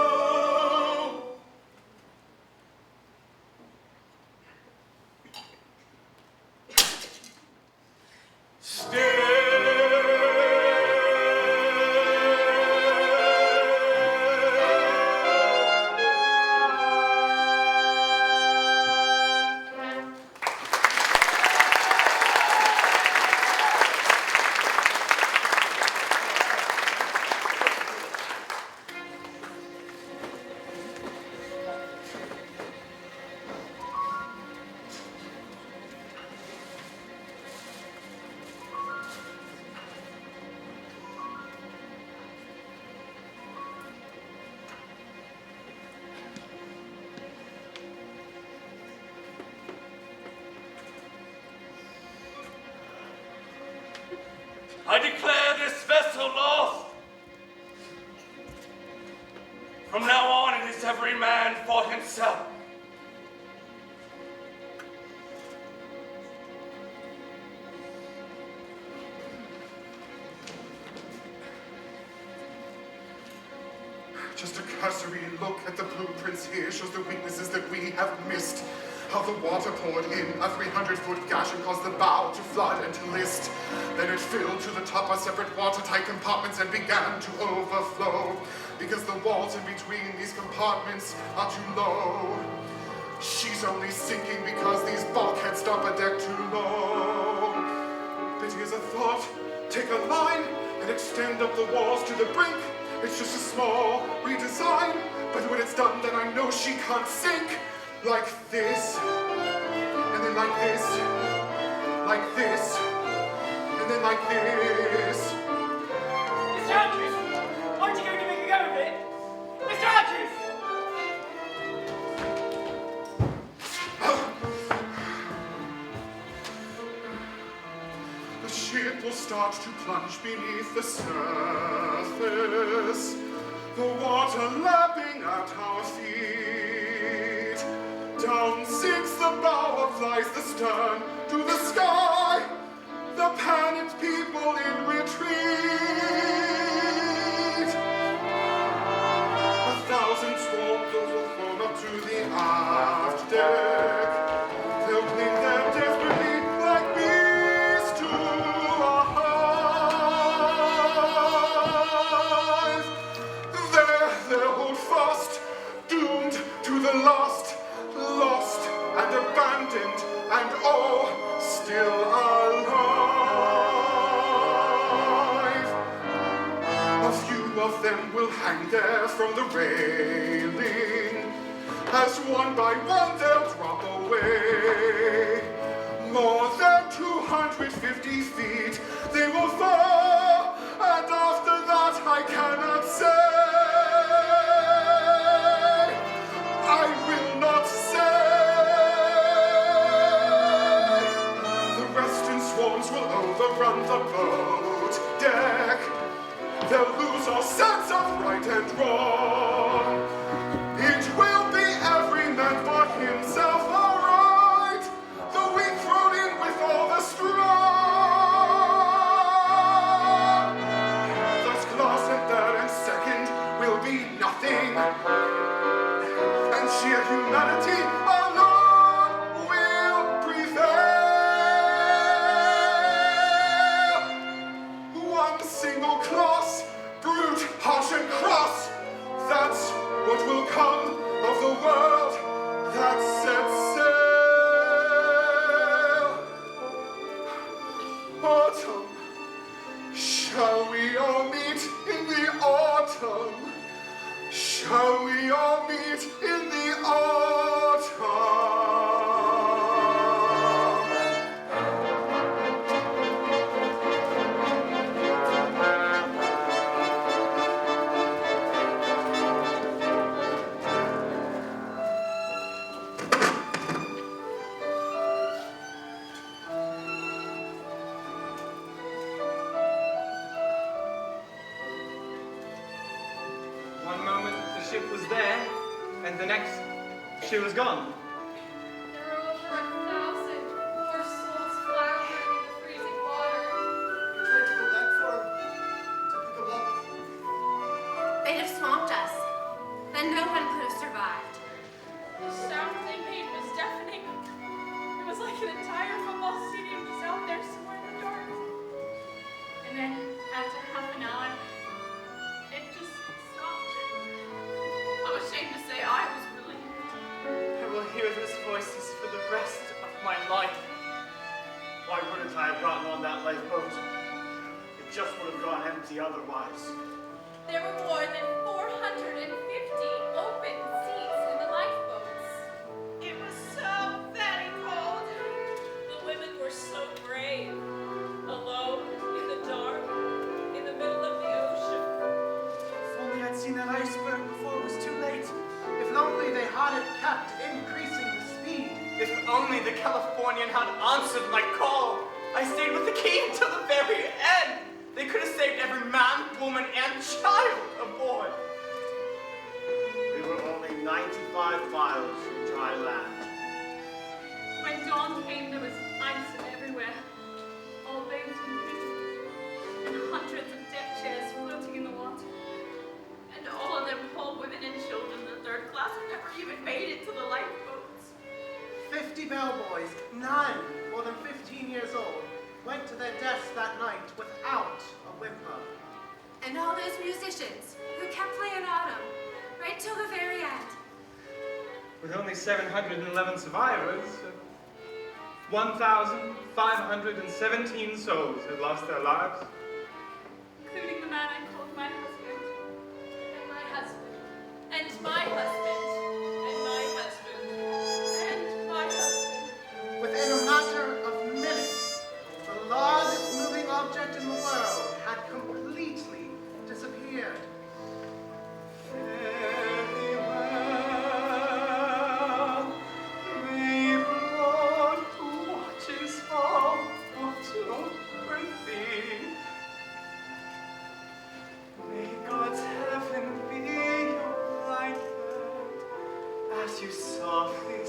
I declare this vessel lost. From now on, it is every man for himself. Just a cursory look at the blueprints here shows the weaknesses that we have missed. How the water poured in a 300-foot gash and caused the bow to flood and to list. Then it filled to the top of separate watertight compartments and began to overflow. Because the walls in between these compartments are too low. She's only sinking because these bulkheads stop a deck too low. Pity as a thought, take a line and extend up the walls to the brink. It's just a small redesign, but when it's done, then I know she can't sink. Like this, and then like this, and then like this. Mr. Andrews, aren't you going to make a go of it? Mr. Andrews! start to plunge beneath the surface, the water lapping at our feet. Down sinks the bow, up flies the stern, to the sky, the panicked people in retreat. 1,000 swallows will foam up to the aft deck. They'll cling there desperately like bees to a hive. There they'll hold fast, doomed to the last, lost and abandoned, and oh, still alive. A few of them will hang there from the railing, as one by one they'll drop away. More than 250 feet they will fall, and after that I cannot say. I will not say. The resting swarms will overrun the boat deck. They'll lose all sense of right and wrong. It will be every man for himself, all right. The weak thrown in with all the strong. Thus class and third and second will be nothing, and sheer humanity alone will prevail. One single class, brute, harsh and cross, that's what will come of the world that sets sail. Autumn, shall we all meet in the autumn? Shall we all meet in the autumn? One moment the ship was there, and the next she was gone. There were over 1,000 poor souls floundering in the freezing water. Tried to go back for him. Took the boat. They'd have swamped us. Then no one could have survived. The sound they made was deafening. It was like an entire football stadium just out there somewhere in the dark. And then, after half an hour, it just stopped. I'm ashamed to say I was relieved. I will hear those voices for the rest of my life. Why wouldn't I have gotten on that lifeboat? It just would have gone empty otherwise. There were more than 450 open seats in the lifeboats. It was so very cold. The women were so brave. Alone, in the dark, in the middle of the ocean. If only I'd seen that iceberg before it was too late. If only they hadn't kept increasing the speed. If only the Californian had answered my call. I stayed with the key until the very end. They could have saved every man, woman, and child aboard. We were only 95 miles from dry land. When dawn came, there was ice everywhere. All boats and people, and hundreds of deck chairs floating in the water. And all of them poor women and children in the third class who never even made it to the lifeboats. 50 bellboys, none more than 15 years old, went to their deaths that night without a whimper. And all those musicians who kept playing Autumn right till the very end. With only 711 survivors, 1,517 souls had lost their lives. Including the man I called my husband. And my husband. And my husband. And my husband. And my husband. Within a matter of minutes, the largest moving object in the world had completely disappeared. We've Lord who watches all water everything. you softly